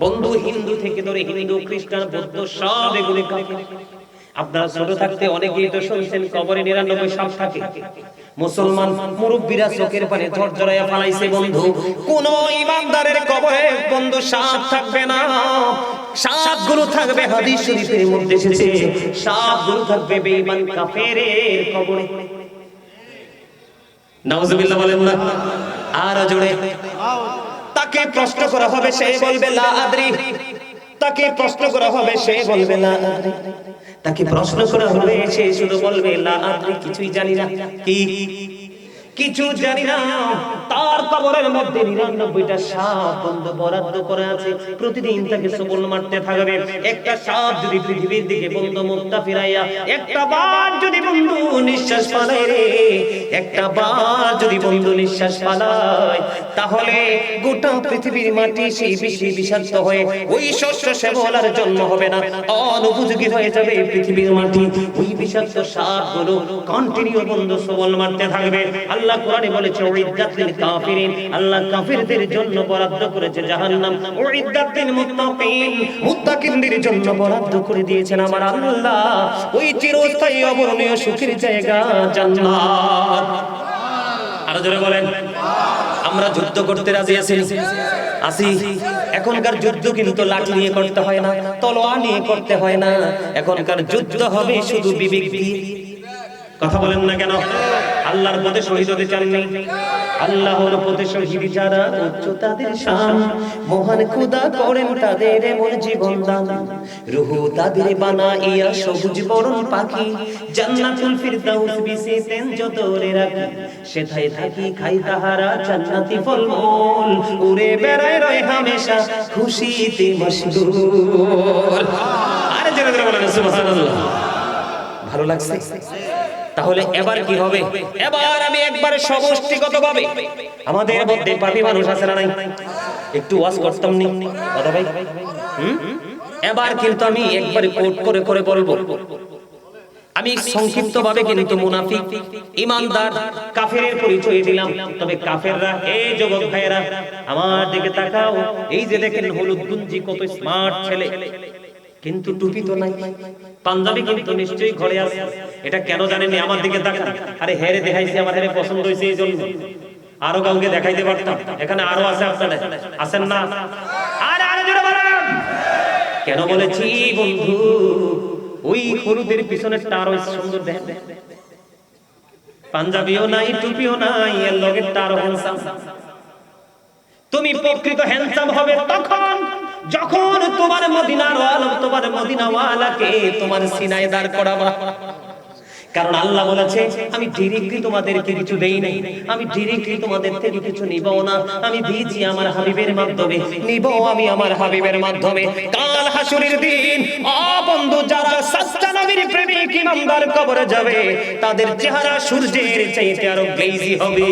বন্ধু হিন্দু থেকে ধরে হিন্দু, খ্রিস্টান, বৌদ্ধ সব এগুলি কাফের। আপনারা ছোট থাকতে অনেকেই তো শুনছেন কবরে 99 সাপ থাকে। মুসলমান মুরব্বীরা চোখের পানি ঝরঝরাইয়া ফালাইছে বন্ধু। কোন ইমানদারের কবরে বন্ধু সাপ থাকবে না, সাপগুলো থাকবে হাদিস শরীফের মধ্যে এসেছে, সাপগুলো থাকবে বেঈমান কাফেরের কবরে। নাউজুবিল্লাহ বলেন না? আর জোরে। তাকে প্রশ্ন করা হবে, সে বলবে লা আদরি। তাকে প্রশ্ন করা হবে, সে বলবে লা আদরি। তাকে প্রশ্ন করা হবে, সে শুধু বলবে লা আদরি, কিছুই জানি না। কি কিছু জানি না। তার কবরের মধ্যে 99টা সাপ বন্ধ বরাদ্দ করা আছে, প্রতিদিন তাকে সবল মারতে থাকবে। একটা সাপ যদি পৃথিবীর দিকে বন্ধ মুখটা ফিরাইয়া একটা বার যদি বন্ধু নিঃশ্বাস ফালায় রে, একটা বার যদি বন্ধু নিঃশ্বাস ফালায়, তাহলে গোটা পৃথিবীর মাটি সেই বেশি বিষাক্ত হয়ে ওই শস্য শ্যামলার জন্ম হবে না, অনুপযোগী হয়ে যাবে পৃথিবীর মাটি। ওই বিষাক্ত সাপগুলো কন্টিনিউ বন্ধু সবল মারতে থাকবে। আল্লাহ কোরআনে বলেছে উইদ্দাত লিল কাফিরিন, আল্লাহ কাফিরদের জন্য বরাদ্দ করেছে জাহান্নাম। উইদ্দাত লিল মুত্তাকিন, মুত্তাকিনদের জন্য বরাদ্দ করে দিয়েছেন আমার আল্লাহ ওই চিরস্থায়ী অবর্ণীয় সুখের জায়গা জান্নাত। আর জোরে বলেন, আমরা যুদ্ধ করতে রাজি আছি? আসি। এখনকার যুদ্ধ কিন্তু লাঠি নিয়ে করতে হয় না, তলোয়ার নিয়ে করতে হয় না, এখনকার যুদ্ধ হবে শুধু বিবেক দিয়ে। কথা বলেন না কেন? আল্লাহর পথে শহীদ হতে চাননি? আল্লাহর পথে শহীদ যারা উচ্চ তাদের শান, মহান খোদা করেন তাদের এমন জীবন দান, রূহ তাদের বানাইয়া সবুজ বরণ পাখি, জান্নাতুল ফিরদাউস বিছিতেন যতরে রাখি, সেথায় থাকি খাই তাহারা জান্নাতি ফলমূল, উড়ে বেড়ায় রয় হামেশা খুশিতে মশগুল। আরে জোরে জোরে বলেন সুবহানাল্লাহ। ভালো লাগছে? তাহলে এবার কি হবে? এবার আমি একবারে সমষ্টিগতভাবে, আমাদের মধ্যে পাপী মানুষ আছে না নাই? একটু ওয়াজ করতাম নি দাদা ভাই? এবার কিন্তু আমি একবারে কোট করে করে বলবো। আমি সংক্ষিপ্তভাবে কিন্তু মুনাফিক, ঈমানদার, কাফেরের পরিচয় দিলাম। তবে কাফেররা, এই যুবক ভাইয়েরা আমার দিকে তাকাও। এই যে দেখেন হলুদ গুঞ্জি, কত স্মার্ট ছেলে, কিন্তু টুপি তো নাই, পাঞ্জাবি কিন্তু নিশ্চয়ই ঘরে আছে। এটা কেন জানেননি? আমার দিকে তাকান। আরে হেরে দেখাইছি, আমার হেরে পছন্দ হয়েছে এই জন্য। আরো কাউকে দেখাইতে পারতাম, এখানে আরো আছে, আপনারা আছেন না? আরে আরে জোরে বলেন। কেন বলেছি বন্ধু, ওই হলুদের পিছনে তার ওই সুন্দর দেখেন, পাঞ্জাবিও নাই, টুপিও নাই, এর লগে তার হ্যান্ডসাম। তুমি প্রকৃত হ্যান্ডসাম হবে তখন যখন তোমার মদিনার ওয়ালা, তোমার মদিনাওয়ালাকে তোমার সিনায় দাঁড় করাবা। কারণ আল্লাহ বলেছে আমি ডিরেক্টলি তোমাদেরকে কিছু দেই নাই, আমি ডিরেক্টলি তোমাদের থেকে কিছু নিব না, আমি দিয়েছি আমার হাবিবের মাধ্যমে, নিব আমি আমার হাবিবের মাধ্যমে। কাল হাসরের দিন ও বন্ধু, যারা সাচ্চা নবীর প্রেমিক ইমানদার কবরে যাবে, তাদের চেহারা সূর্যের চাইতে আরো গ্লেজি হবে।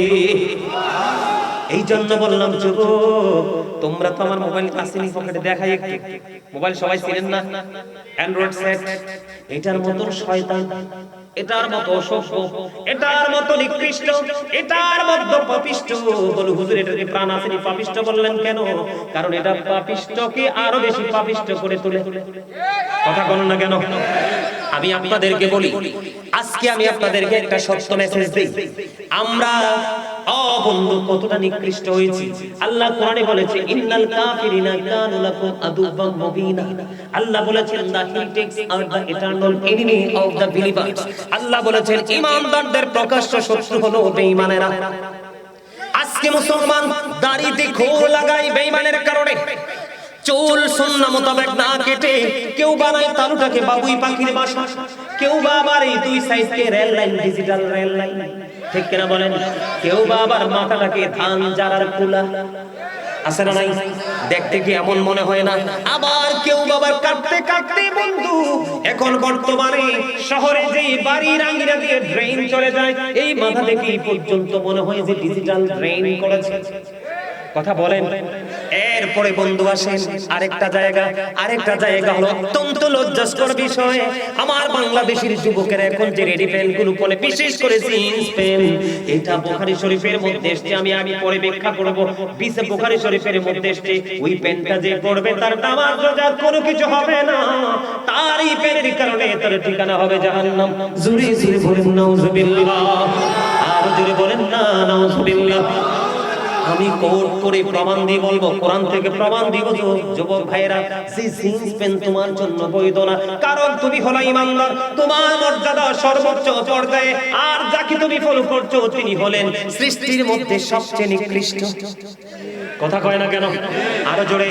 এই জন্য বললাম যুবক, তোমরা তো আমার মোবাইল আসেনি পকেটে, দেখাই একটু। মোবাইল সবাই চিনেন না, অ্যান্ড্রয়েড সেট। এটার মতো শয়তান, এটার মতো অসভ্য, এটার মতো নিকৃষ্ট, এটার মতো পাপিষ্ট। বলে হুজুর এটাকে প্রাণ আসেনি, পাপিষ্ট বললেন কেন? কারণ এটা পাপিষ্টকে আরো বেশি পাপিষ্ট করে তোলে। কথা বলেন না কেন? আমি আপনাদেরকে বলি, আজকে আমি আপনাদেরকে একটা সত্য মেসেজ দেই। আমরা বন্ধু কতটা নিকৃষ্ট হয়েছি। আল্লাহ কোরআনে বলেছে ইন্নাল কাফিরিনা কানু লাকুম আদুওয়াম মুবিনা। আল্লাহ বলেছেন দা হিটেক্স are the eternal enemy of the believers. আল্লাহ বলেছেন ঈমানদারদের প্রকাশ্য শত্রু হলো বেঈমানেরা। আজকে মুসলমান দাড়িতে খোল লাগায় বেঈমানের কারণে, চুল সুন্নাহ মোতাবেক না কেটে কেউ বানায় তালুটাকে বাবুই পাখির বাসা, কেউ বা আবার এই দুই সাইডকে rail line, digital rail line, ঠিক কিনা বলেন? কেউ বা আবার মাথাটাকে ধান জারার কুলা, আছে না নাই? দেখতে কি এমন মনে হয় না? আবার কেউ বাবার কাটতে কাটতে বন্ধু, এখন বর্তমানে শহরে যে বাড়ির আঙ্গিনা দিয়ে ড্রেন চলে যায়, এই মাথা থেকে পর্যন্ত মনে হয় যে ডিজিটাল ড্রেন করেছে। কথা বলেন। এরপরে বন্ধু আসেন আরেকটা জায়গা হলো অত্যন্ত লজ্জাস্কর বিষয়। আমার বাংলাদেশের যুবকেরা এখন যে রেডি প্যান্ট গুলো পরে, বিশেষ করে জিন্স প্যান্ট, এটা বুখারী শরীফের মধ্যে এসেছে, আমি পরে ব্যাখ্যা করব। বিশে বুখারী শরীফের মধ্যে এসেছে, ওই প্যান্টটা যে পরবে তার নামাজ রোজা কোনো কিছু হবে না, তার এই প্যান্টের কারণে তার ঠিকানা হবে জাহান্নাম। জোরে জোরে বলেন নাউজুবিল্লাহ, আর জোরে বলেন না নাউজুবিল্লাহ। আমি কোট করে প্রমাণ দিয়ে বলবো, কোরআন থেকে প্রমাণ দিব যুবক ভাইরা, যে জিন্স প্যান্ট তোমার জন্য বৈধ না। কারণ তুমি হলো ইমানদার, তোমার মর্যাদা সর্বোচ্চ পর্যায়ে, আর যাকে তুমি ফলো করছো তিনি হলেন সৃষ্টির মধ্যে সবচেয়ে নিকৃষ্ট। কথা কয় না কেন? আরো জোরে।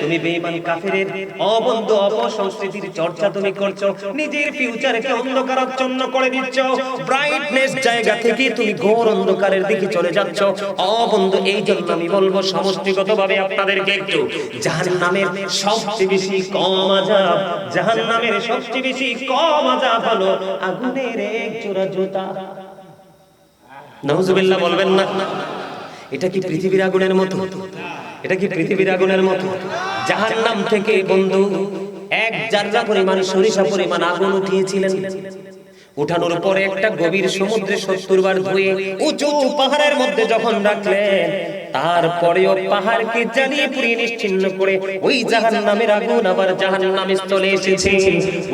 তুমি বেঈমান কাফেরের অবন্ধ অপসংস্কৃতির চর্চা তুমি করছো, নিজের ফিউচারকে অন্ধকারাচ্ছন্ন করে দিচ্ছ, ব্রাইটনেস জায়গা থেকে তুমি ঘোর অন্ধকারের দিকে চলে যাচ্ছ অবন্ধ। এই জন্য আমি বলবো সমষ্টিগতভাবে আপনাদেরকে একটু জাহান্নামের সবচেয়ে বেশি কম আযাব, জাহান্নামের সবচেয়ে বেশি কম আযাব হলো আগুনের এক জোড়া জুতা। নাউজুবিল্লাহ বলবেন না? এটা কি পৃথিবীর আগুনের মতো? এটা কি পৃথিবীর আগুনের মতো? জাহান্নাম থেকে বন্ধু এক জাররা পরিমাণ, সরিষা পরিমাণ আগুন উঠিয়েছিলেন। উঠানোর পরে একটা গভীর সমুদ্রে 70 বার ধুয়ে উঁচু পাহাড়ের মধ্যে যখন রাখলেন, তারপরেও পাহাড়কে জ্বালিয়ে পুড়িয়ে নিশ্চিহ্ন করে ওই জাহান্নামের আগুন আবার জাহান্নামে চলে এসেছে।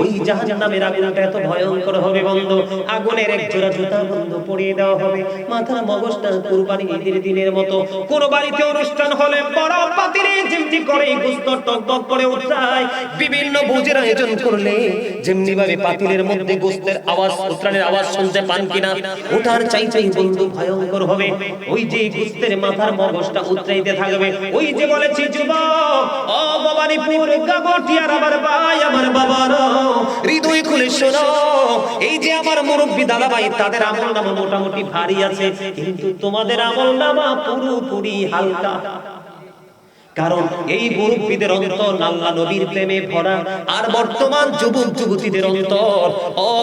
ওই জাহান্নামের আগুনটা এত ভয়ঙ্কর হবে বন্ধু, আগুনের এক জোড়া জুতা বন্ধু পরিয়ে দেওয়া হবে, মাথার মগজটা কুরবানি ঈদের দিনের মতো। কোন বাড়িতে অনুষ্ঠান হলে বড় পাতিলে যেমনি করে গোশত টকবক করে উঠায়, বিভিন্ন ভোজের আয়োজন করলে যেমনি ভাবে পাতিলের মধ্যে গোশতের আওয়াজ, উত্রানের আওয়াজ শুনতে পান কিনা, ওঠার চাইতেই বন্ধু ভয়ঙ্কর হবে। ওই যে গোশতের মাথার মগজটা উতরাইতে থাকবে। ওই যে বলেছি যুবক, ও ভবানীপুর গাগটিয়ার আমার ভাই, আমার বাবারা হৃদয় খুলে শোনো, এই যে আমার মুরব্বি দাদা ভাই, তাদের আমলনামা মোটামুটি ভারী আছে, কিন্তু তোমাদের আমলনামা পুরোপুরি হালকা। কারণ এই মুরব্বিদের অন্তর আল্লাহ নবীর প্রেমে ভরা, আর বর্তমান যুবক যুবতীদের অন্তর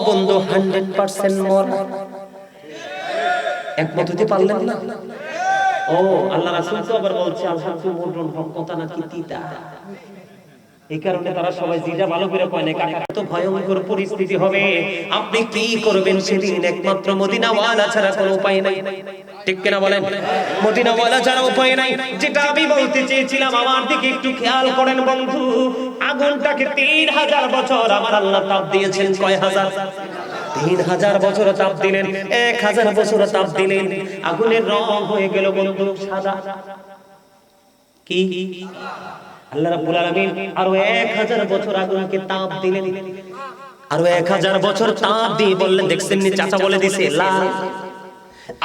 বন্ধু 100% মরা। একমত হতে পারলেন না? আল্লাহ রাসূল তো আবার বলছে আল হাক্কু মুররুন, হক কথা নাকি তিতা। এই কারণে তারা সবাই জিজা ভালো করে কয় না, কাকা তো ভয়ঙ্কর পরিস্থিতি হবে। আপনি কি করবেন সেদিন? একমাত্র মদিনাওয়ালা ছাড়া কোনো উপায় নাই, ঠিক কিনা বলেন? মদিনাওয়ালা ছাড়া উপায় নাই। যেটা আমি বলতে চেয়েছিলাম, আমার দিকে একটু খেয়াল করেন বন্ধু। আগুনটাকে 3000 বছর আমার আল্লাহ তাপ দিয়েছেন, কয় হাজার? 3000 বছর তাপ দিলেন, 1000 বছর তাপ দিলেন, আগুনের রং হয়ে গেল বন্ধু সাদা। কি আল্লাহ রাব্বুল আলামিন আরো 1000 বছর আগুনকে তাপ দিলেন, আরো 1000 বছর তাপ দিয়ে বললেন, দেখছেন নি চাচা বলে দিছে লাল।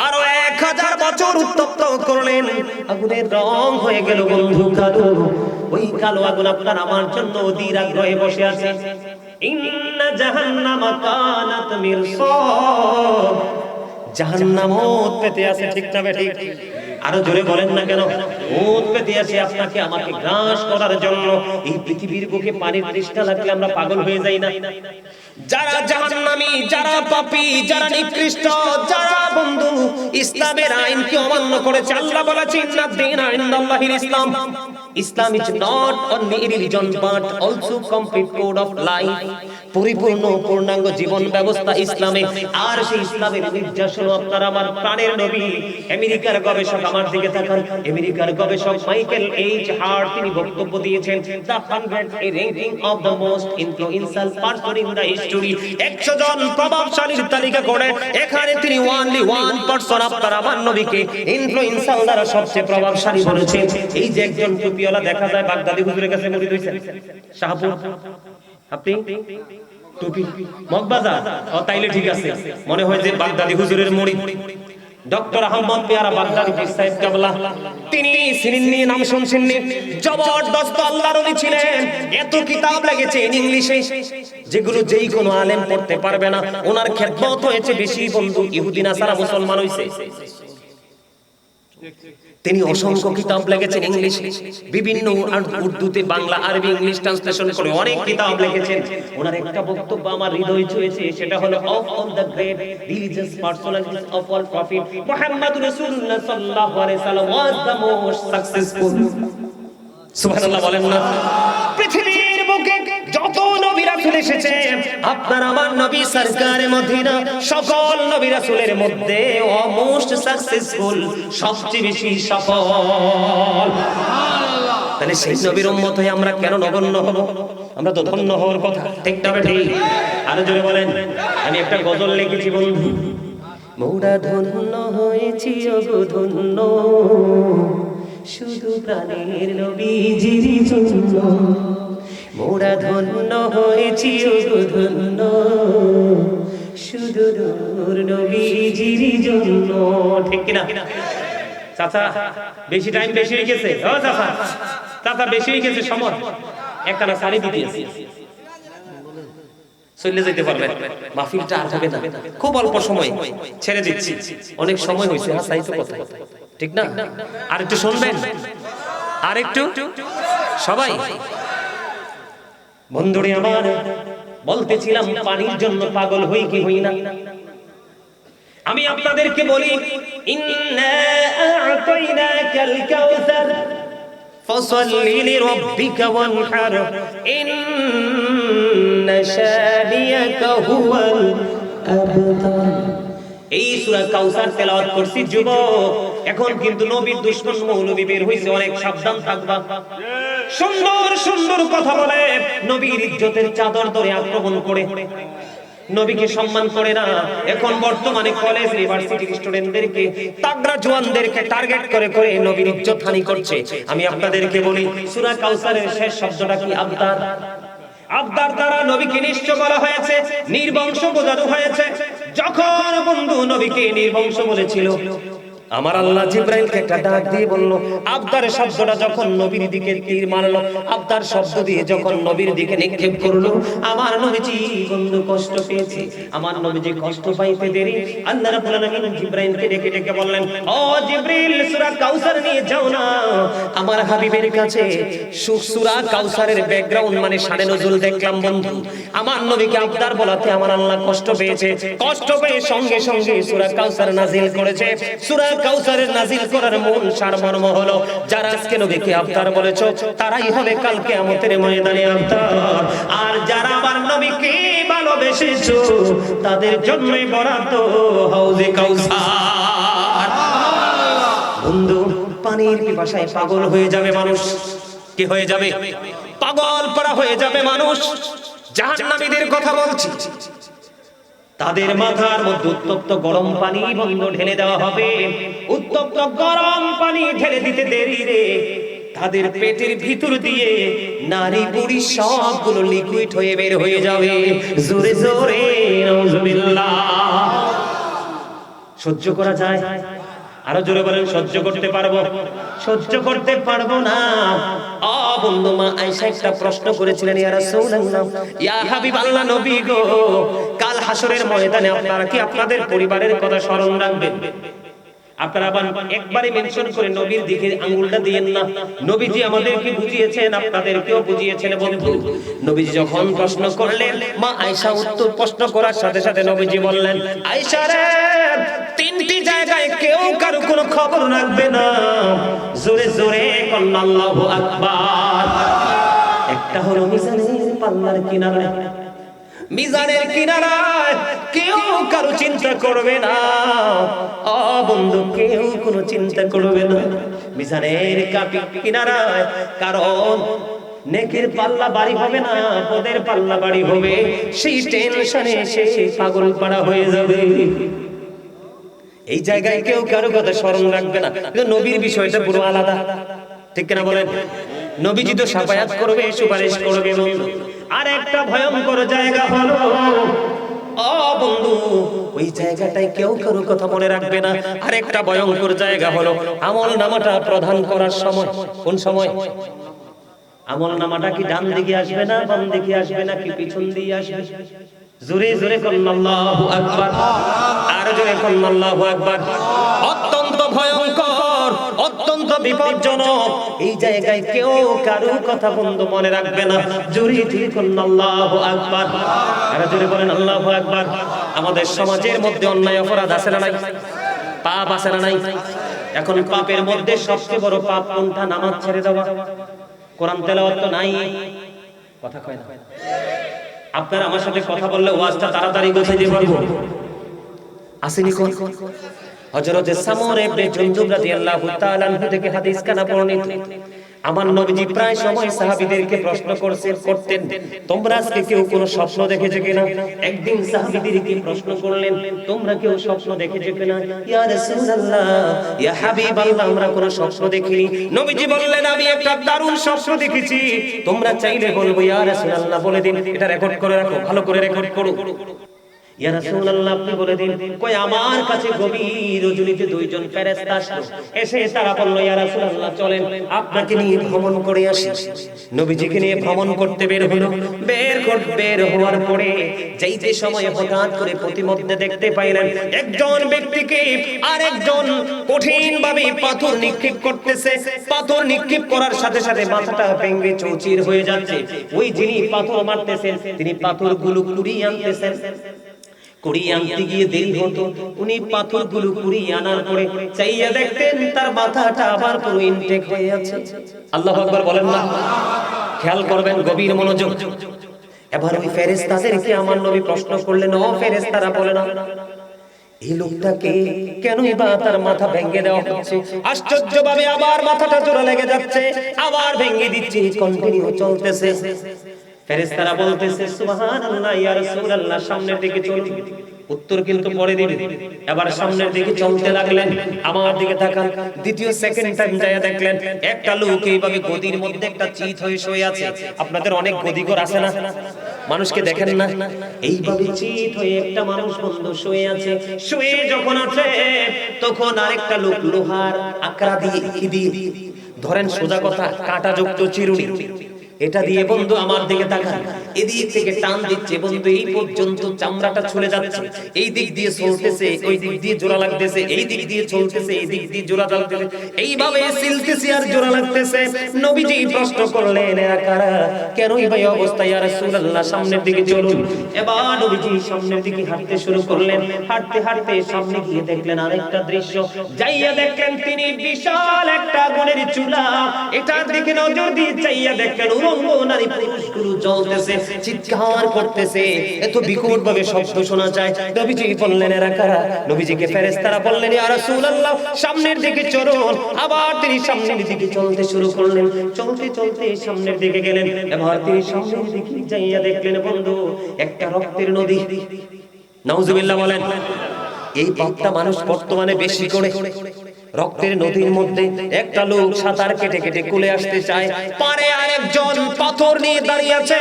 আরো 1000 বছর উত্তপ্ত করলেন, আগুনের রং হয়ে গেল বন্ধু কালো। ওই কালো আগুন আপনার আমার জন্য অধীর আগ্রহে বসে আছে। ইন্না জাহান্নামা কানাত মিরসাদ, জাহান্নাম ওত পেতে আছে, ঠিক না ঠিক? আরো জোরে বলেন না কেন? ওত পেতে আছে আপনাকে আমাকে গ্রাস করার জন্য। এই পৃথিবীর বুকে পানির তৃষ্ণা লাগলে আমরা পাগল হয়ে যাই না? যারা জাহান্নামী, যারা পাপী, যারা নিকৃষ্ট, যারা বন্ধু ইসলামের আইনকে অমান্য করেছে, আল্লাহ বলেছেন ইন্না দ্বীনা ইনদাল্লাহিল ইসলাম। Islam is not only a religion but also complete code of life. পরিপূর্ণ পূর্ণাঙ্গ জীবন ব্যবস্থা ইসলামে। আর সেই ইসলামের নির্দেশনা আপনার আমার প্রাণের নবী, আমেরিকার গবেষক, আমার দিকে তাকান, আমেরিকার গবেষক মাইকেল এইচ হার্ট তিনি বক্তব্য দিয়েছেন, the 100 a ranking of the most influential person in the history। 100 জন প্রভাবশালীর তালিকা করে এখানে তিনি only 1% আপনার আমার নবীকে ইনফ্লুয়েন্সাল দ্বারা সবচেয়ে প্রভাবশালী বলেছেন। এই যে একজন টুপিওয়ালা দেখা যায় বাগদাদি হুজুরের কাছে মুরিদ হইছেন, শাহপুর, আপনি টুপি মগবাজার, ও তাইলে ঠিক আছে, মনে হয় যে বাগদাদি হুজুরের মুরিদ ডক্টর আহমদ পেয়ারা বাগদাদি পীর সাহেব কেবলা। তিনি সিরিন্নি নাম শুনছেননি? জবরদস্ত আল্লাহর ওলি ছিলেন। এত কিতাব লেগেছে ইংলিশে যেগুলো যেই কোনো আলেম পড়তে পারবে না। ওনার খেদমত হয়েছে বেশি বন্ধু, ইহুদি নাসারা মুসলমান হইছে। তিনি অসংখ্য কিতাব লিখেছেন ইংলিশে, বিভিন্ন উর্দুতে, বাংলা, আরবি, ইংলিশ ট্রান্সলেশন করে অনেক কিতাব লিখেছেন। ওনার একটা বক্তব্য আমার হৃদয় ছুঁয়েছে, সেটা হলো of all the great religious personalities of all prophet Muhammad রাসূলুল্লাহ সাল্লাল্লাহু আলাইহি সাল্লাম ওয়াজ দ্য মোস্ট সাকসেসফুল। সুবহানাল্লাহ বলেন না? পৃথিবীর বুকে যত নবী রাসূল এসেছে, আপনার আমার নবী সরকারে মদিনা সকল নবী রাসূলের মধ্যে মোস্ট সাকসেসফুল, সবচেয়ে বেশি সফল। তাহলে সেই নবীর উম্মত হয়ে আমরা কেন নগণ্য হব? আমরা তো ধন্য হওয়ার কথা, ঠিক না ঠিক? আরো জোরে বলেন। আমি একটা গজল লিখেছি বন্ধু, মোরা ধন্য হয়েছি ওগো ধন্য, শুধু প্রাণের নবীজির জন্য। মোরা ধন্য হয়েছি ওগো ধন্য, শুধু নূর নবীজির জন্য, ঠিক কিনা? চাচা বেশি টাইম বেশি হয়ে গেছে, ও চাচা, চাচা বেশি হয়ে গেছে সময়, একখানা শাড়ি দিতেছি, চলে যেতে পারবেন, মাহফিলটা আর হবে না, খুব অল্প সময় ছেড়ে দিচ্ছি, অনেক সময় হয়েছে। তাই তো কথা, ঠিক না? আর একটু শুনবেন, আর একটু সবাই। বন্ধুরে আমার, বলতেছিলাম পানির জন্য পাগল হই কি হই না? আমি আপনাদেরকে বলি, ইন্না আ'তাইনাকাল কাউসার ফাসাল্লি লিরাব্বিকা ওয়ানহার ইন্না শানিয়াকা হুয়াল আবতার। এই সূরা কাউসার তেলাওয়াত করছি যুবক, এখন কিন্তু নবীর দুশমন মৌলবী বের হইছে, অনেক সাবধান থাকবা। সুন্দর সুন্দর কথা বলে নবীর ইজ্জতের চাদর ধরে আক্রমণ করে, নবীকে সম্মান করে না। এখন বর্তমানে কলেজ ইউনিভার্সিটির স্টুডেন্টদেরকে, তাগড়া জওয়ানদেরকে টার্গেট করে করে নবীর ইজ্জত হানি করছে। আমি আপনাদেরকে বলি, সূরা কাউসারের শেষ শব্দটা কি? আবদার। আবদার দ্বারা নবীকে নিঃস্ব করা হয়েছে, নির্বংশ বোঝানো হয়েছে। যখন বন্ধু নবীকে নির্বংশ বলেছিল, আমার আল্লাহ জিবরাইলকে একটা ডাক দিয়ে বলল, আবদার শব্দটা যখন নবীর দিকে তীর মারলো, আবদার শব্দ দিয়ে যখন নবীর দিকে নিক্ষেপ করলো, আমার নবীজি বন্ধু কষ্ট পেয়েছে। আমার নবীজি কষ্ট পাইতে দেরি, আল্লাহ রাব্বুল আলামিন জিবরাইলকে ডেকে ডেকে বললেন, ও জিবরিল, সূরা কাউসার নিয়ে যাও না আমার হাবিবের কাছে। সূরা কাউসারের ব্যাকগ্রাউন্ড মানে শানে নজুল দেখলাম বন্ধু। আমার নবীকে আবদার বলাতে আমার আল্লাহ কষ্ট পেয়েছে, কষ্ট পেয়ে সঙ্গে সঙ্গে সূরা কাউসার নাজিল করেছে। সূরা কাউসারের নাজিল করার মূল সারমর্ম হলো, যারা আজকে নবীকে আবদার বলেছো তারাই হবে কাল কিয়ামতের ময়দানে আবদার, আর যারা আমার নবীকে ভালোবেসেছো তাদের জন্যই বরাদ্দ হাউজে কাউসার। বন্ধু, পানির পিপাসায় পাগল হয়ে যাবে মানুষ। কি হয়ে যাবে? পাগল পারা হয়ে যাবে মানুষ। জাহান্নামীদের কথা বলছি, তাদের মাথার মধ্যে উত্তপ্ত গরম পানি বন্ধ ঢেলে দেওয়া হবে। উত্তপ্ত গরম পানি ঢেলে দিতে দেরি রে, তাদের পেটের ভিতর দিয়ে নারী বুড়ি সবগুলো লিকুইড হয়ে বের হয়ে যাবে। জোরে জোরে নাউজুবিল্লাহ। সহ্য করা যায়? আরো জোরে বলেন, সহ্য করতে পারবো? সহ্য করতে পারবো না। বন্ধু, মা আয়েশা একটা প্রশ্ন করেছিলেন, ইয়া রাসূলুল্লাহ, ইয়া হাবিবাল্লাহ, নবী গো, কাল হাসরের ময়দানে আপনারা কি আপনাদের পরিবারের কথা স্মরণ রাখবেন? আপনারা আবার একবারে মেনশন করে নবীর দিকে আঙ্গুলটা দিয়েন না। নবীজি আমাদেরকে বুঝিয়েছেন, আপনাদেরকেও বুঝিয়েছেন। বন্ধু, নবীজি যখন প্রশ্ন করলেন, মা আয়েশা উত্তর প্রশ্ন করার সাথে সাথে নবীজি বললেন, আয়েশা রে, তিনটি জায়গায় কেউ কারো কোনো খবর রাখবে না। জোরে জোরে কন্না আল্লাহু আকবার। একটা হলো মিজানের পাল্লার কিনারায়, মিজানের কিনারায় কেউ কারো চিন্তা করবে না। বন্ধু, কেউ কোনো চিন্তা করবে না মিজানের কিনারায়, কারণ নেকির পাল্লা বাড়ি হবে না, পদের পাল্লা বাড়ি হবে। সেই টেনশনে সে পাগল পাড়া হয়ে যাবে। এই জায়গায় কেউ কারো কথা স্মরণ রাখবে না। কিন্তু নবীর বিষয়টা পুরো আলাদা, ঠিক কিনা বলেন? নবীজি তো শাফায়াত করবে, সুপারিশ করবে। আর একটা ভয়ঙ্কর জায়গা হলো, বন্ধু, ওই জায়গাটায় কেউ কারো কথা মনে রাখবে না। আর একটা ভয়ঙ্কর জায়গা হলো আমল নামাটা প্রদান করার সময়। কোন সময়? আমল নামাটা কি ডান দিকে আসবে না, বাম দিকে আসবে না, কি পিছন দিয়ে আসবে? জোরে জোরে কন্না আল্লাহু আকবার। আর জোরে কন্না আল্লাহু আকবার। অত্যন্ত ভয়ঙ্কর, অত্যন্ত বিপজ্জনক। এই জায়গায় কেউ কারো কথা বন্ধু মনে রাখবে না। জোরে জোরে কন্না আল্লাহু আকবার। আর জোরে বলেন আল্লাহু আকবার। আমাদের সমাজের মধ্যে অন্যায় অপরাধ আছে না নাই? পাপ আছে না নাই? এখন পাপের মধ্যে সবচেয়ে বড় পাপ কোনটা? নামাজ ছেড়ে দেওয়া। কোরআন তেলাওয়াত তো নাই, কথা কয় না। আপনারা আমার সাথে কথা বললে ওয়াজটা তাড়াতাড়ি গোছাই দিয়ে পারবো। আসেনি কোন? হযরত সামর ইবনে জুনদুব রাদিয়াল্লাহু তাআলা আনহু থেকে হাদিস কানা বর্ণিত। আমার নবীজি প্রায় সময় সাহাবীদেরকে প্রশ্ন করতেন, তোমরা আজকে কেউ কোনো স্বপ্ন দেখেছো কিনা? একদিন সাহাবীদেরকে প্রশ্ন করলেন, তোমরা কেউ স্বপ্ন দেখেছো কিনা? ইয়া রাসূলুল্লাহ, ইয়া হাবিবাল্লাহ, আমরা কোনো স্বপ্ন দেখিনি। নবীজি বললেন, আমি একটা দারুণ স্বপ্ন দেখেছি। তোমরা চাইলে বলবো, ইয়া রাসূলুল্লাহ বলে দিন, এটা রেকর্ড করে রাখো, ভালো করে রেকর্ড করো। ইয়া রাসূলুল্লাহ, আপনি বলে দিন। কই, আমার কাছে গভীর রজনীতে দুইজন ফেরেশতা আসলো, এসে তারা বলল, ইয়া রাসূলুল্লাহ চলেন আপনাকে নিয়ে ভ্রমণ করে আসি। নবীজিকে নিয়ে ভ্রমণ করতে বের হলো। বের হওয়ার পরে যাইতে সময় হঠাৎ করে প্রতিমধ্যে দেখতে পাইলেন একজন ব্যক্তিকে আরেকজন কঠিন ভাবে পাথর নিক্ষেপ করতেছে। পাথর নিক্ষেপ করার সাথে সাথে মাথাটা ভেঙে চৌচির হয়ে যাচ্ছে। ওই যিনি পাথর মারতেছেন তিনি পাথরগুলো কুড়িয়ে আনতেছেন। কুড়িয়ে আনতে গিয়ে দেরি হতো। উনি পাথরগুলো কুড়িয়ে আনার পরে চাইয়া দেখতেন তার মাথাটা আবার পুরো ইনটেক হয়ে আছে। আল্লাহু আকবার বলেন না? খেয়াল করবেন, গভীর মনোযোগ। এবার ওই ফেরেশতাদেরকে আমার নবী প্রশ্ন করলেন, ও ফেরেশতারা বলে না, এই লোকটাকে কেনই বা তার মাথা ভেঙে দেওয়া হচ্ছে? আশ্চর্যভাবে আবার মাথাটা জোড়া লেগে যাচ্ছে, আবার ভেঙে দিচ্ছে, কন্টিনিউ চলতেছে। ফেরেশতারা বলতেছে, সুবহানাল্লাহ, ইয়া রাসূলুল্লাহ সামনের দিকে চলুন। উত্তর কিন্তু পরে দিবেন। এবার সামনের দিকে চলতে লাগলেন। আমার দিকে তাকান। দ্বিতীয় সেকেন্ড টাইম যায় দেখলেন একটা লোক এইভাবে গদির মধ্যে একটা চিত হয়ে শুয়ে আছে। আপনাদের অনেক গদিঘর আছে না? মানুষকে দেখেন না? এইভাবে চিত হয়ে একটা মানুষ বন্ধু শুয়ে আছে। শুয়ে যখন আছে তখন আরেকটা লোক লোহার আকড়া দিয়ে কি দিয়ে ধরেন, সোজা কথা কাঁটাযুক্ত চিরুনি, এটা দিয়ে বন্ধু আমার দিকে তাকান, এদিক থেকে টান দিচ্ছে বন্ধু, এই পর্যন্ত চামড়াটা ছুলে যাচ্ছে। এই দিক দিয়ে চলতেছে, ওই দিক দিয়ে জোড়া লাগতেছে, এই দিক দিয়ে চলতেছে, এই দিক দিয়ে জোড়া লাগতেছে, এইভাবে সিলতেছে আর জোড়া লাগতেছে। নবীজি প্রশ্ন করলেন, এরা কারা? কেনই ভাই অবস্থা? ইয়া রাসূলুল্লাহ সামনের দিকে চলুন। এবার নবীজি সামনের দিকে হাঁটতে শুরু করলেন। হাঁটতে হাঁটতে সামনে গিয়ে দেখলেন আরেকটা দৃশ্য। যাইয়া দেখলেন তিনি বিশাল একটা আগুনের চুলা। এটার দিকে নজর দিয়ে চাইয়া দেখলেন নারী পুরুষগুলো জ্বলতেছে, চিৎকার করতেছে, এত বিকট ভাবে শব্দ শোনা যায়। নবীজি বললেন, এরা কারা? নবীজিকে ফেরেশতারা বললেন, ইয়া রাসূলুল্লাহ সামনের দিকে চলুন। আবার তিনি সামনের দিকে চলতে শুরু করলেন। চলতে চলতে সামনের দিকে গেলেন। এবার তিনি সামনের দিকে যাইয়া দেখলেন বন্ধু একটা রক্তের নদী। নাউজুবিল্লাহ বলেন। এই পাপটা মানুষ বর্তমানে বেশি করে। রক্তের নদীর মধ্যে একটা লোক সাঁতার কেটে কেটে কুলে আসতে চায়, পারে আরেকজন পাথর নিয়ে দাঁড়িয়ে আছে,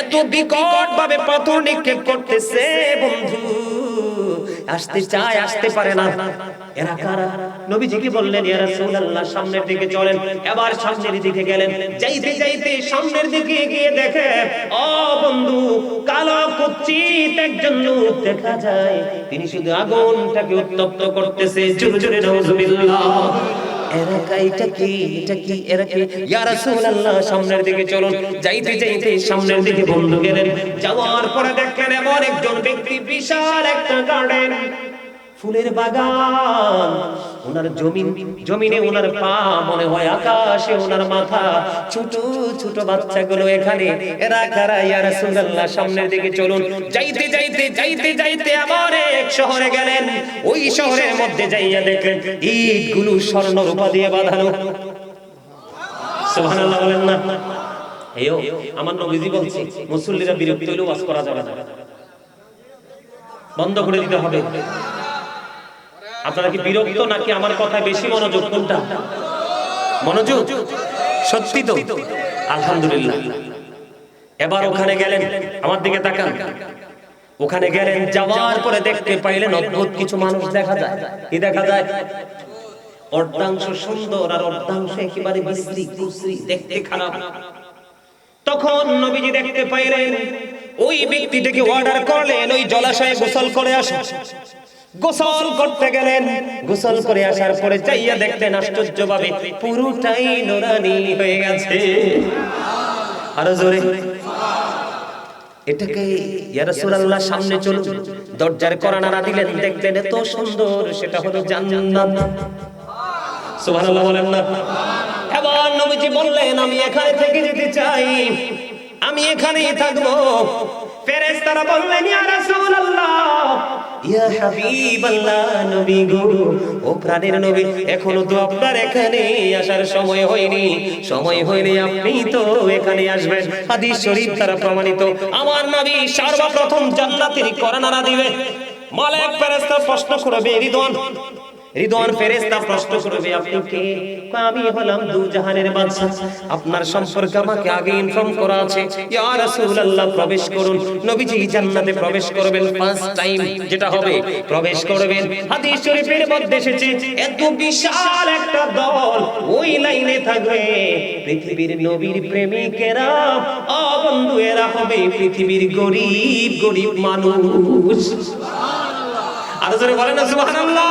এত বিকট ভাবে পাথর নিক্ষেপ করতেছে বন্ধু, আসতে চায় আসতে পারে না। এরা কারা? নবীজিকে বললেন ইয়া রাসূলুল্লাহ সামনের দিকে চলেন। এবার সামনের দিকে গেলেন, যাইতে যাইতে সামনের দিকে গিয়ে দেখে ও বন্ধু, কালো কুৎসিত একজন লোক দেখা যায়, তিনি শুধু আগুনটাকে উত্তপ্ত করতেছে। জোরে জোরে নাউজুবিল্লাহ। এরা এটা কি এরা কি? ইয়া রাসূলুল্লাহ সামনের দিকে চলুন। যাইতে যাইতে সামনের দিকে বন্ধু গেলেন, যাওয়ার পরে দেখলেন এমন একজন ব্যক্তি, বিশাল একটা গার্ডেন, ফুলের বাগান, ওনার জমিনে ওনার পা মনে হয় আকাশে, ওনার মাথা, ছোট ছোট বাচ্চাগুলো এখানে। এরা কারা? ইয়া রাসূলুল্লাহ সামনের দিকে চলুন। যাইতে যাইতে যাইতে যাইতে আবার এক শহরে গেলেন। ওই শহরের মধ্যে যাইয়া দেখলেন ইটগুলো স্বর্ণ রূপা দিয়ে বাঁধানো। সুবহানাল্লাহ বলেন না? এও আমার নবীজি বলছে মুসল্লিরা বিরক্ত হলেও ওয়াজ করা যাবে না, বন্ধ করে দিতে হবে। আপনারা কি বিরক্ত নাকি আমার কথায় বেশি মনোযোগ? কোনটা মনোযোগ? সত্যি তো? আলহামদুলিল্লাহ। এবার ওখানে গেলেন, আমার দিকে তাকান। ওখানে গেলেন, যাওয়ার পরে দেখতে পাইলেন অদ্ভুত কিছু মানুষ দেখা যায়। কি দেখা যায়? অর্ধাংশ সুন্দর আর অর্ধাংশ একেবারে বিশ্রী কুশ্রী, দেখতে খারাপ। তখন নবীজি দেখতে পাইলেন ওই ব্যক্তিটাকে অর্ডার করলেন ওই জলাশয়ে গোসল করে আসো। গোসল করতে গেলেন, গোসল করে আসার পরে যাইয়া দেখতেন আশ্চর্যভাবে পুরোটাই নুরানি হয়ে গেছে। আরো জোরে। এটাকে ইয়া রাসূলুল্লাহ সামনে চলুন। দরজার কড়া নাড়া দিলেন, দেখলেন এত সুন্দর, সেটা হলো জান্নাত। সুবহানাল্লাহ বলেন না? এবার নবীজি বললেন আমি এখানে থেকে যেতে চাই, আমি এখানেই থাকবো। ফেরেশতারা বললেন ইয়া রাসূলুল্লাহ, ইয়া হাবিবাল্লাহ, নবী গো, ও প্রাণের নবী, এখনো তো আপনার এখানে আসার সময় হয়নি। সময় হইলে আপনি তো এখানে আসবেন। হাদিস শরীফ দ্বারা প্রমাণিত। আমার নবী সর্বপ্রথম জান্নাতের কড়া নাড়া দিবে। মালায়েক ফেরেশতা প্রশ্ন করবে, রিদওয়ান ফেরেশতা প্রশ্ন করবে আপনি কে? আমি হলাম দু জাহানের বাদশা, আপনার সম্পর্কে আমাকে আগে ইনফর্ম করা আছে। ইয়া রাসূলুল্লাহ প্রবেশ করুন। নবীজি জান্নাতে প্রবেশ করবেন, ফার্স্ট টাইম যেটা হবে প্রবেশ করবেন। হাদিস শরীফের মধ্যে এসেছে এত বিশাল একটা দল ওই লাইনে থাকবে, পৃথিবীর নবীর প্রেমিকেরা। ও বন্ধু, এরা হবে পৃথিবীর গরিব গরিব মানুষ। আর জোরে বলেন না সুবহানাল্লাহ।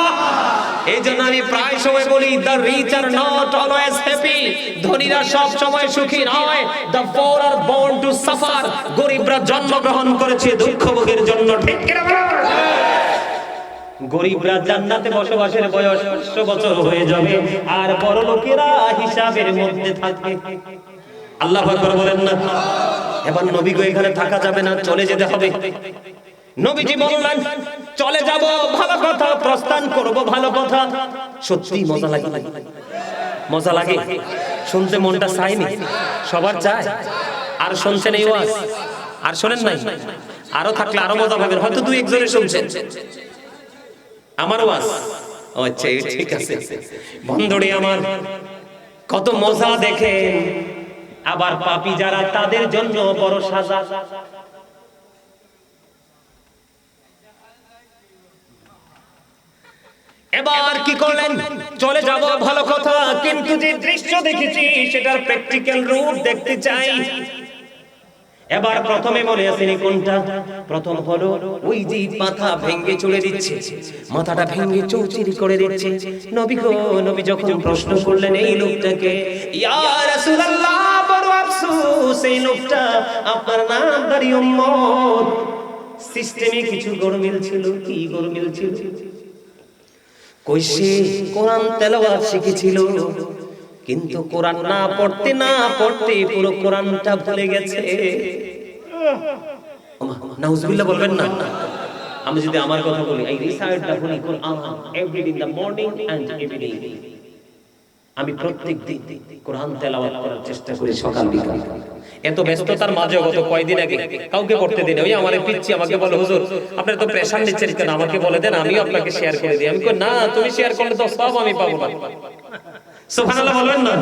এই জন্য আমি প্রায় সময় বলি the rich are not always happy, ধনীরা সব সময় সুখী নয়। the poor are born to suffer, গরিবরা জন্মগ্রহণ করেছে দুঃখ ভোগের জন্য। ঠিক কি না বলেন? গরিবরা জান্নাতে বসবাসের বয়স 100 বছর হয়ে যাবে, আর বড় লোকেরা হিসাবের মধ্যে থাকবে। আল্লাহু আকবার বলেন না? এবার নবী গো এখানে থাকা যাবে না, চলে যেতে হবে। নবীজি বললেন চলে যাব, ভালো কথা, প্রস্থান করব, ভালো কথা। সত্যি মজা লাগে, মজা লাগে শুনতে, মনটা চায়নি? সবার চায়। আর শুনছেন এই ওয়াজ? আর শোনেন নাই? আরো থাকলে আরো মজা পাবেন, হয়তো দুই একজনে শুনছেন আমার ওয়াজ। আচ্ছা ঠিক আছে। বন্ধুরে আমার, কত মজা দেখেন। আবার পাপী যারা, তাদের জন্য বড় সাজা। এবার কি করলেন? চলে যাব, ভালো কথা, কিন্তু যে দৃশ্য দেখেছি সেটার প্র্যাকটিক্যাল রূপ দেখতে চাই। এবার প্রথমে মনে আসেনি কোনটা? প্রথম হলো ওই যে মাথা ভেঙে চলে দিচ্ছে, মাথাটা ভেঙে চৌচিরি করে দিচ্ছে। নবী গো, নবী যখন প্রশ্ন করলেন এই লোকটাকে, ইয়া রাসূলুল্লাহ বড় আফসোস, এই লোকটা আপনার নামধারী উম্মত। সিস্টেমে কিছু গরমিল ছিল। কি গরমিল ছিল? কইছে কোরআন তেলাওয়াত শিখেছিল, কিন্তু কোরআন না পড়তে পুরো কোরআনটা ভুলে গেছে। নাউজুবিল্লাহ বলবেন না? আমি যদি আমার কথা বলি, I recite the holy Quran every day in the morning and evening. আমি প্রত্যেক দিন কোরআন তেলাওয়াত করার চেষ্টা করি, সকাল বিকাল। এত ব্যস্ততার মাঝে গত কয়দিন আগে কাউকে করতে দিন, ওই আমার পিচ্ছি আমাকে বলে হুজুর আপনার তো প্রেশার নিচ্ছেন কেন, আমাকে বলে দেন আমিও আপনাকে শেয়ার করে দিই। আমি কই না, তুমি শেয়ার করলে তো সব আমি পাবো না। সুবহানাল্লাহ বলবেন না?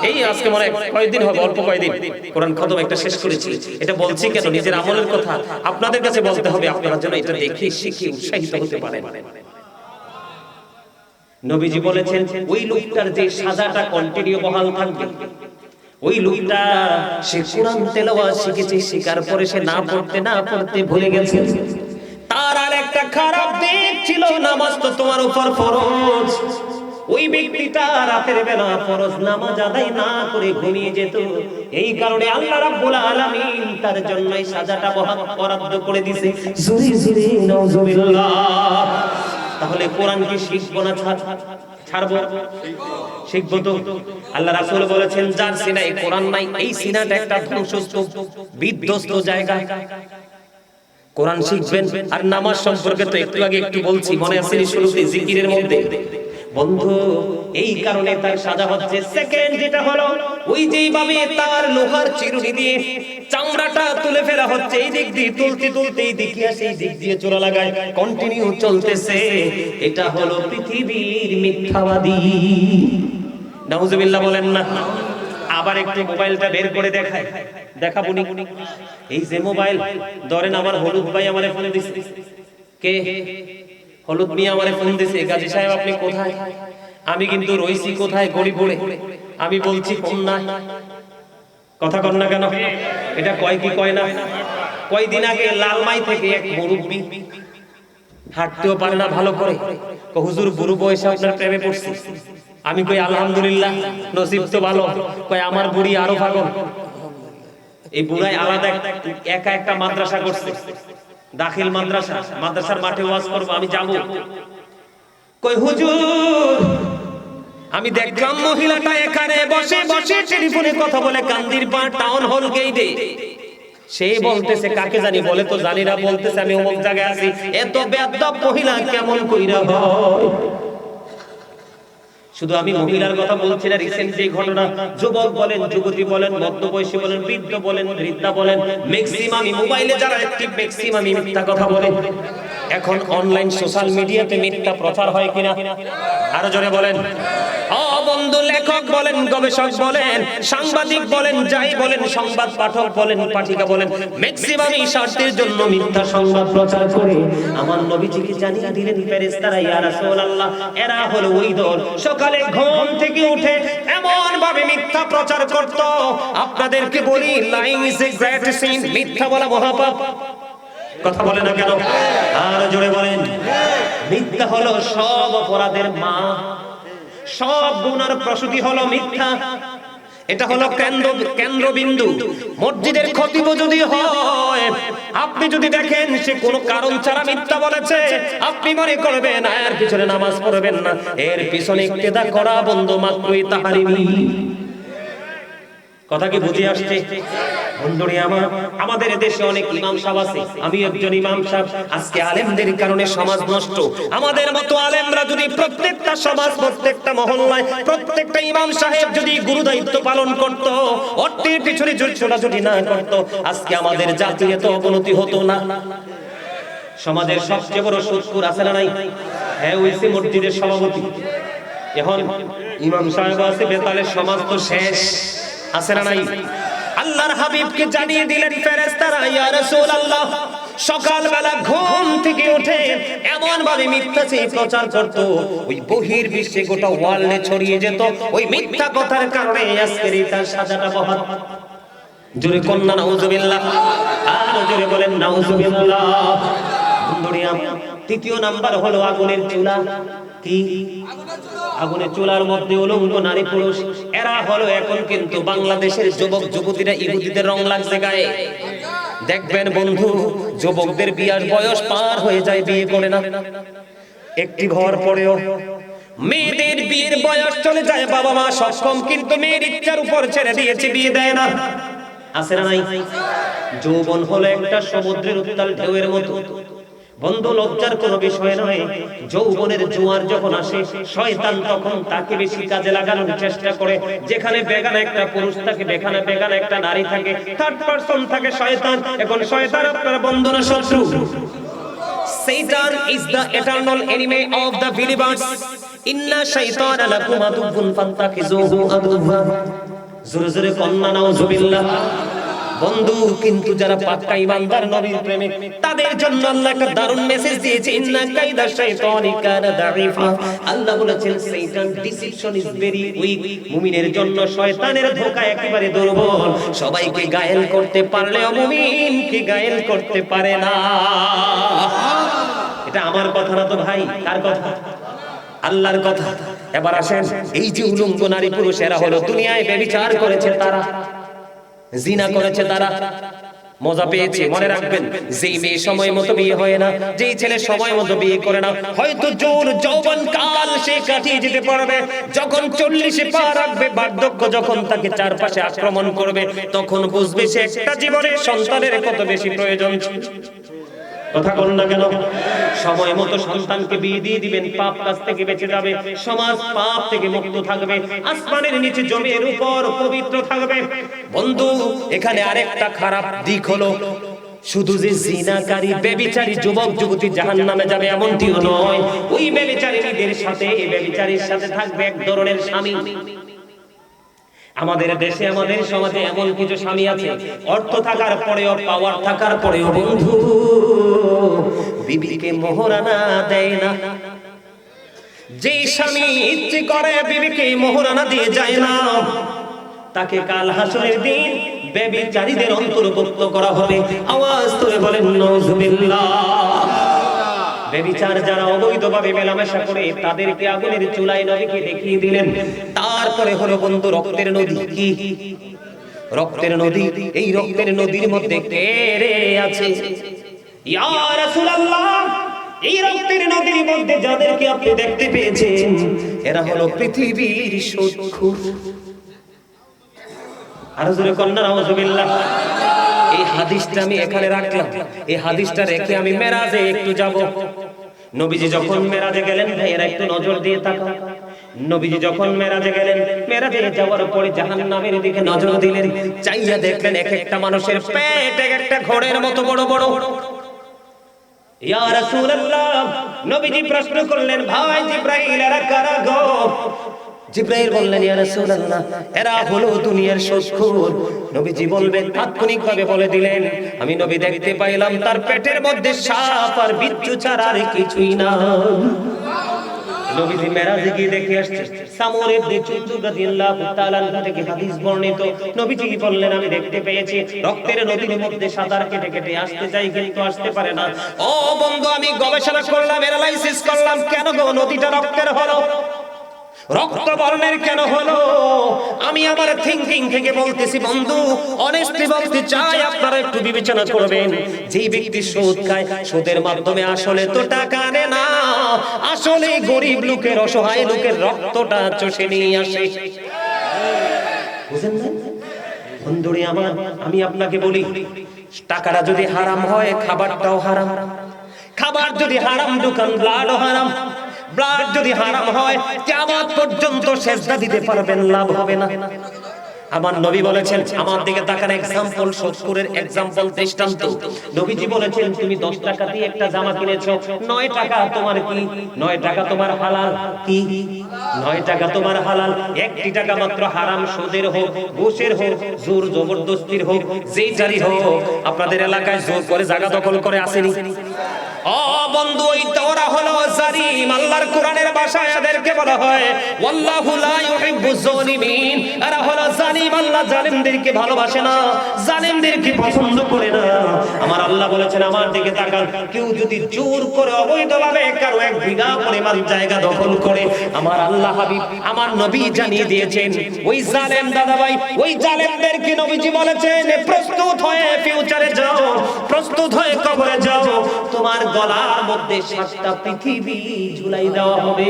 এই আজকে মনে কয়েকদিন হবে, অল্প কয়েকদিন কোরআন খতম একটা শেষ করেছি। এটা বলছি কেন, নিজের আমলের কথা আপনাদের কাছে বলতে হবে, আপনারা যেন এটা দেখে শিখে উৎসাহিত হতে পারেন। নবীজি বলেছেন ওই লোকটার যে সাজাটা কন্টিনিউ বহাল থাকবে, ওই লোকটা সে কোরআন তেলাওয়াত শিখেছে, শেখার পরে সে না পড়তে ভুলে গেছে। তার আর একটা খারাপ দিক ছিল, নামাজ তো তোমার উপর ফরজ। ওই ব্যক্তিটা রাতের বেলা ফরজ নামাজ আদায় না করে ঘুমিয়ে যেত। এই কারণে আল্লাহ রাব্বুল আলামিন তার জন্য এই সাজাটা বরাদ্দ করে দিয়েছে। জোরে জোরে নাউজুবিল্লাহ। তাহলে কোরআন কি শিখবো না ছাড়বো? শিখবো তো। আল্লাহ রাসূল বলেছেন যার সিনায় কোরআন নাই, এই সিনাটা একটা ধ্বংসস্তূপ, বিধ্বস্ত জায়গা। কোরআন শিখবেন। আর নামাজ সম্পর্কে তো একটু আগে একটু বলছি, মনে আছে শুরুতে জিকিরের মধ্যে বন্ধু, এই কারণে তার সাজা হচ্ছে। সেকেন্ড যেটা হলো, ওই যেভাবে তার লোহার চিরুনি দিয়ে চামড়াটা তুলে ফেলা হচ্ছে, এই দিক দিয়ে তুলতে এই দিকে আসে, এই দিক দিয়ে চোরা লাগায়, কন্টিনিউ চলতেছে। এটা হলো পৃথিবীর মিথ্যাবাদী। নাউজুবিল্লাহ বলেন না? আবার একটু মোবাইলটা বের করে দেখায়, দেখাবো নি? এই যে মোবাইল ধরেন, আমার হলুদ ভাই আমারে ফোন দিছে। কে? হলুদ মিয়া আমারে ফোন দিছে, গাজী সাহেব আপনি কোথায়? আমি কিন্তু রইছি কোথায়? গরিপুরে। আমি বলছি ফোন নাই। কথা কন না কেন? এটা কয় কি কয় না? কয়দিন আগে লালমাই থেকে এক মুরব্বি, হাঁটতেও পারে না ভালো করে, হুজুর বুড়ো বয়সে আপনার প্রেমে পড়ছি। আমি কই আলহামদুলিল্লাহ, নসিব তো ভালো। কয় আমার বুড়ি আরো পাগল। এই বুড়াই আলাদা একা একটা মাদ্রাসা করছে, দাখিল মাদ্রাসা। মাদ্রাসার মাঠে ওয়াজ করব, আমি যাব। কই হুজুর, আমি দেখলাম মহিলাটা এখানে বসে বসে টেলিফোনে কথা বলে কান্দির পাড় টাউন হল গেটে। সে বলতেছে কাকে জানি বলে, তো জানি না, বলতেছে আমি অমুক জায়গায় আছি। এত বেয়াদব মহিলা কেমন কইরা হয়? শুধু আমি মহিলার কথা বলছি না, রিসেন্ট যে ঘটনা, যুবক বলেন, যুবতী বলেন, মধ্যবয়সী বলেন, বৃদ্ধ বলেন, বৃদ্ধা বলেন, ম্যাক্সিমামই মোবাইলে যারা অ্যাক্টিভ, ম্যাক্সিমামই মিথ্যা কথা বলে। এখন অনলাইন সোশ্যাল মিডিয়াতে মিথ্যা প্রচার হয় কিনা? আরো জোরে বলেন। বন্ধু, লেখক বলেন, গবেষক বলেন, সাংবাদিক বলেন, যাই বলেন, সংবাদ পাঠক বলেন, পাঠিকা বলেন, ম্যাক্সিমামই স্বার্থের জন্য মিথ্যা সংবাদ প্রচার করে আমার নবীজিকে জানিয়ে দিলেন ফেরেশতারা, ইয়া রাসূলুল্লাহ, এরা হলো ওই দল সকালে ঘুম থেকে উঠে এমন ভাবে মিথ্যা প্রচার করত। আপনাদেরকে বলি, lying is a great sin, মিথ্যা বলা মহাপাপ। কথা বলে না কেন? আর জোরে বলেন। মিথ্যা হলো সব অপরাধের মা, সব গুনার প্রসূতি হলো মিথ্যা। এটা হলো কেন্দ্রবিন্দু। মসজিদের খতিব যদি হয়, আপনি যদি দেখেন সে কোনো কারণ ছাড়া মিথ্যা বলেছে, আপনি মনে করবেন এর পিছনে নামাজ পড়বেন না, এর পিছনে ইক্তেদা করা বন্ধ মাত্রই তাহারিমি। কথা কি বুঝে আসছে? বন্ধুরে আমার, আমাদের দেশে অনেক ইমাম সাহেব আছে, আমি একজন ইমাম সাহেব। আজকে আলেমদের কারণে সমাজ নষ্ট। আমাদের মতো আলেমরা যদি প্রত্যেকটা সমাজ, প্রত্যেকটা মহল্লায়, প্রত্যেকটা ইমাম সাহেব যদি গুরু দায়িত্ব পালন করত, অর্থের পিছনে ছোটাছুটি না করত, আজকে আমাদের জাতির এত অবনতি হতো না। সমাজের সবচেয়ে বড় সুদখোর আছে না নাই? হ্যাঁ, ওইসে মসজিদের সভাপতি। এখন ইমাম সাহেব আছে, বেতালের সমাজ তো শেষ। আছে না নাই? আল্লাহর হাবিবকে জানিয়ে দিলেন ফেরেশতারা, ইয়া রাসূলুল্লাহ, সকালবেলা ঘুম থেকে উঠে এমন ভাবে মিথ্যা প্রচার করত, ওই বহির বিশ্বে গোটা ওয়ার্ল্ডে ছড়িয়ে যেত। ওই মিথ্যা কথার কারণে আজকের তার সাজাটা বহাল। জোরে কন্যা নাউজুবিল্লাহ, আর জোরে বলেন নাউজুবিল্লাহ। বন্ধুরা, তৃতীয় নাম্বার হলো আগুনের চুলা। কি? আগুনের চুলার মধ্যে উলঙ্গ নারী পুরুষ, এরা হলো এখন কিন্তু বাংলাদেশের যুবক যুবতীরা ইহুদিদের রং লাগছে গায়ে। দেখবেন বন্ধু, যুবকদের বিয়ার বয়স পার হয়ে যায়, বিয়ে করে না। একটি ঘর পড়েও মেয়েদের বিয়ের বয়স চলে যায়, বাবা মা সক্ষম, কিন্তু মেয়ের ইচ্ছার উপর ছেড়ে দিয়েছে, বিয়ে দেয় না। আছে না নাই? যৌবন হলো একটা সমুদ্রের উত্তাল ঢেউয়ের মতো, বন্ধু লজ্জার কোনো বিষয় নয়, যৌবনের জোয়ার যখন আসে শয়তান তখন তাকে বেশি কাজে লাগানোর চেষ্টা করে। যেখানে বেগানা একটা পুরুষ থাকে, যেখানে বেগানা একটা নারী থাকে, থার্ড পারসন থাকে শয়তান। এখন শয়তান আপনার বন্ধু না শত্রু? Satan is the eternal enemy of the believers. Inna shaytana lakum aduwwun fattakhizuhu aduwwa. জোরে জোরে কন্না নাউজুবিল্লাহ। বন্ধু কিন্তু যারা পাক্কা ঈমানদার নবীর প্রেমিক তাদের জন্য আল্লাহ একটা দারুণ মেসেজ দিয়েছে, ইন্না কাইদা শাইতানি কানা দাঈফা। আল্লাহ বলেছেন শয়তান ডিসিপশন ইজ ভেরি উইক। মুমিনের জন্য শয়তানের ধোঁকা একেবারে দুর্বল। সবাইকে গায়েল করতে পারলেও মুমিনকে গায়েল করতে পারে না। এটা আমার কথা না তো ভাই, কার কথা? আল্লাহর কথা। এবার আসেন, এই যে উলঙ্গ নারী পুরুষ এরা হলো দুনিয়ায় ব্যভিচার করেছে, তারা জিনা করেছে, তারা মজা পেয়েছে। মনে রাখবেন, যেই মেয়ে সময় মতো বিয়ে হয় না, যেই ছেলে সময় মতো বিয়ে করে না, হয়তো জোর যৌবন কাল সে কাটিয়ে যেতে পারবে, যখন 40-এ পা রাখবে, বার্ধক্য যখন তাকে চারপাশে আক্রমণ করবে, তখন বুঝবে সে একটা জীবনের সন্তানের কত বেশি প্রয়োজন। কথা বল না কেন? সময় মতো সন্তানকে বিয়ে দিয়ে দিবেন, পাপ কাজ থেকে বেঁচে যাবে, সমাজ পাপ থেকে মুক্ত থাকবে, আসমানের নিচে জমির উপর পবিত্র থাকবে। বন্ধু এখানে আরেকটা খারাপ দিক হলো, শুধু যে জিনাকারী ব্যভিচারী যুবক যুবতী জাহান্নামে যাবে এমনটিও নয়, ওই ব্যভিচারীদের সাথে এই ব্যভিচারীর সাথে থাকবে এক ধরনের স্বামী। আমাদের দেশে আমাদের সমাজে এমন কিছু স্বামী আছে, অর্থ থাকার পরেও, পাওয়ার থাকার পরেও বন্ধু বিবিকে মোহরানা দেয় না। যে স্বামী ইচ্ছে করে বিবিকে মোহরানা দিয়ে যায় না, তাকে কাল হাসরের দিন ব্যভিচারীদের অন্তর্ভুক্ত করা হবে। আওয়াজ করে বলেন নাউজুবিল্লাহ। ব্যভিচার যারা অবৈধভাবে মেলামেশা করে তাদেরকে আগুনের চুলায় নবীকে দেখিয়ে দিলেন। তারপরে হলো বন্ধু রক্তের নদী। কি রক্তের নদী? এই রক্তের নদীর মধ্যে কে রে আছে? ইয়া রাসূলুল্লাহ, এই রক্তের নদীর মধ্যে যাদেরকে আপনি দেখতে পেয়েছেন এরা হলো পৃথিবীর শত্রু। আর জোরে কন্না নাউজুবিল্লাহ। এই হাদিসটা আমি এখানে রাখলাম, এই হাদিসটা রেখে আমি মেরাজে একটু যাব। নবীজি যখন মেরাজে গেলেন, ভাইয়েরা একটু নজর দিয়ে তাকান। নবীজি যখন মেরাজে গেলেন, মেরাজে যাওয়ার পরে জাহান্নামের দিকে নজর দিলেন, চাইয়া দেখলেন এক একটা মানুষের পেট এক একটা ঘোড়ের মতো বড় বড়। ইয়া রাসূলুল্লাহ, নবীজি প্রশ্ন করলেন, ভাই জিবরাইল এরা কারা গো? জিবরাইল বললেন, ইয়া রাসূলুল্লাহ এরা হলো দুনিয়ার শত্রু। নবীজি বলবেন, তাৎক্ষণিকভাবে বলে দিলেন, আমি নবী দেখতে পাইলাম তার পেটের মধ্যে সাপ আর বিচ্ছু ছাড়া আর কিছুই না। নবীজি মেরাজে গিয়ে দেখে আসছে। সামর ইবনে জুনদুব রাদিয়াল্লাহু তাআলা আনহু থেকে হাদিস বর্ণিত, নবীজি বললেন, আমি দেখতে পেয়েছি রক্তের নদীর মধ্যে সাঁতার কেটে কেটে আসতে চাই কিন্তু আসতে পারে না। ও বন্ধু, আমি গবেষণা করলাম, অ্যানালাইসিস করলাম, কেন গো নদীটা রক্তের হলো, রক্ত বর্ণের কেন হলো? আমি আমার থিংকিং থেকে বলতেছি বন্ধু, অনেস্টলি বলতে চাই, আপনারা একটু বিবেচনা করবেন। যেই ব্যক্তি সুদ খায়, সুদের মাধ্যমে আসলে তো টাকা আনে না, আসলে গরিব লোকের, অসহায় লোকের রক্তটা চষে নিয়ে আসে। বুঝেন না বন্ধুরে আমার? আমি আপনাকে বলি, টাকাটা যদি হারাম হয়, খাবারটাও হারাম। খাবার যদি হারাম, দোকান ব্লাডও হারাম। ব্লাড যদি হারাম হয়, কিয়ামত পর্যন্ত সেজদা দিতে পারবেন, লাভ হবে না। আমার নবী বলেছেন, আমার দিকে তাকান, एग्जांपल শতকুরের एग्जांपल দৃষ্টান্ত। নবীজি বলেছেন, তুমি 10 টাকা দিয়ে একটা জামা কিনেছো, 9 টাকা তোমার কি? 9 টাকা তোমার হালাল। কি? 9 টাকা তোমার হালাল, 1 টাকা মাত্র হারাম, সুদের হোক, ঘুষের হোক, জোর জবরদস্তির হোক, যেইটারই হোক। আপনাদের এলাকায় জোর করে জায়গা দখল করে আসেনি? ও বন্ধু, ওই তোরা হলো জালিম। আল্লাহর কোরআনের ভাষায় এদেরকে বলা হয় ওয়াল্লাহু লা ইউহিব্বুজ জালিমিন। এরা হলো জালিম, আল্লাহ জালিমদেরকে ভালোবাসে না, জালিমদেরকে পছন্দ করে না। আমার আল্লাহ বলেছেন, আমার দিকে তাকান, কেউ যদি জোর করে অবৈধভাবে কারো 1 বিঘা পরিমাণ জায়গা দখল করে, আমার আল্লাহ হাবিব, আমার নবী জানিয়ে দিয়েছেন, ওই জালেম দাদা ভাই, ওই জালেমদেরকে নবীজি বলেছেন, প্রস্তুত হয়ে ফিউচারে যাও, প্রস্তুত হয়ে কবরে যাও, তোমার গলার মধ্যে 7টা পৃথিবী ঝুলাই দেওয়া হবে।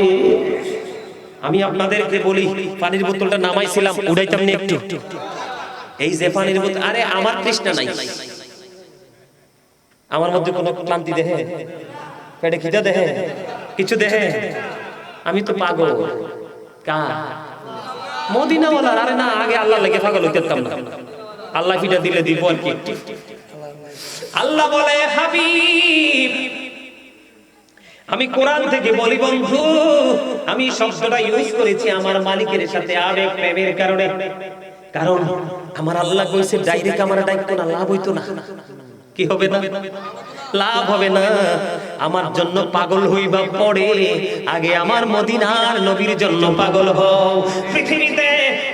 আমি আপনাদেরকে বলি, পানির বোতলটা নামাইছিলাম, উড়াইতাম না একটু? এই যে পানির বোতল, আরে আমার তৃষ্ণা নাই, আমার মধ্যে কোনো ক্লান্তি দেখে পেটে খিদে দেহে কিছু দেহে আমি তো পাগল কা মদিনাওয়ালার আরে না আগে আল্লাহ লেগে পাগল হইতাম না আল্লাহ ফিটা দিলে দিব আর কি আল্লাহ বলে হাবিব আমি কোরআন থেকে বলি বন্ধু আমি শব্দটা ইউজ করেছি আমার মালিকের সাথে আবেগ প্রেমের কারণে কারণ আমার আল্লাহ কইছে ডাইরেক্ট আমার দায়িত্ব না লাভ হইতো না কি হবে না লাভ হবে না আমার জন্য পাগল হইবা পড়ে আগে আমার মদিনার নবীর জন্য পাগল হও পৃথিবীতে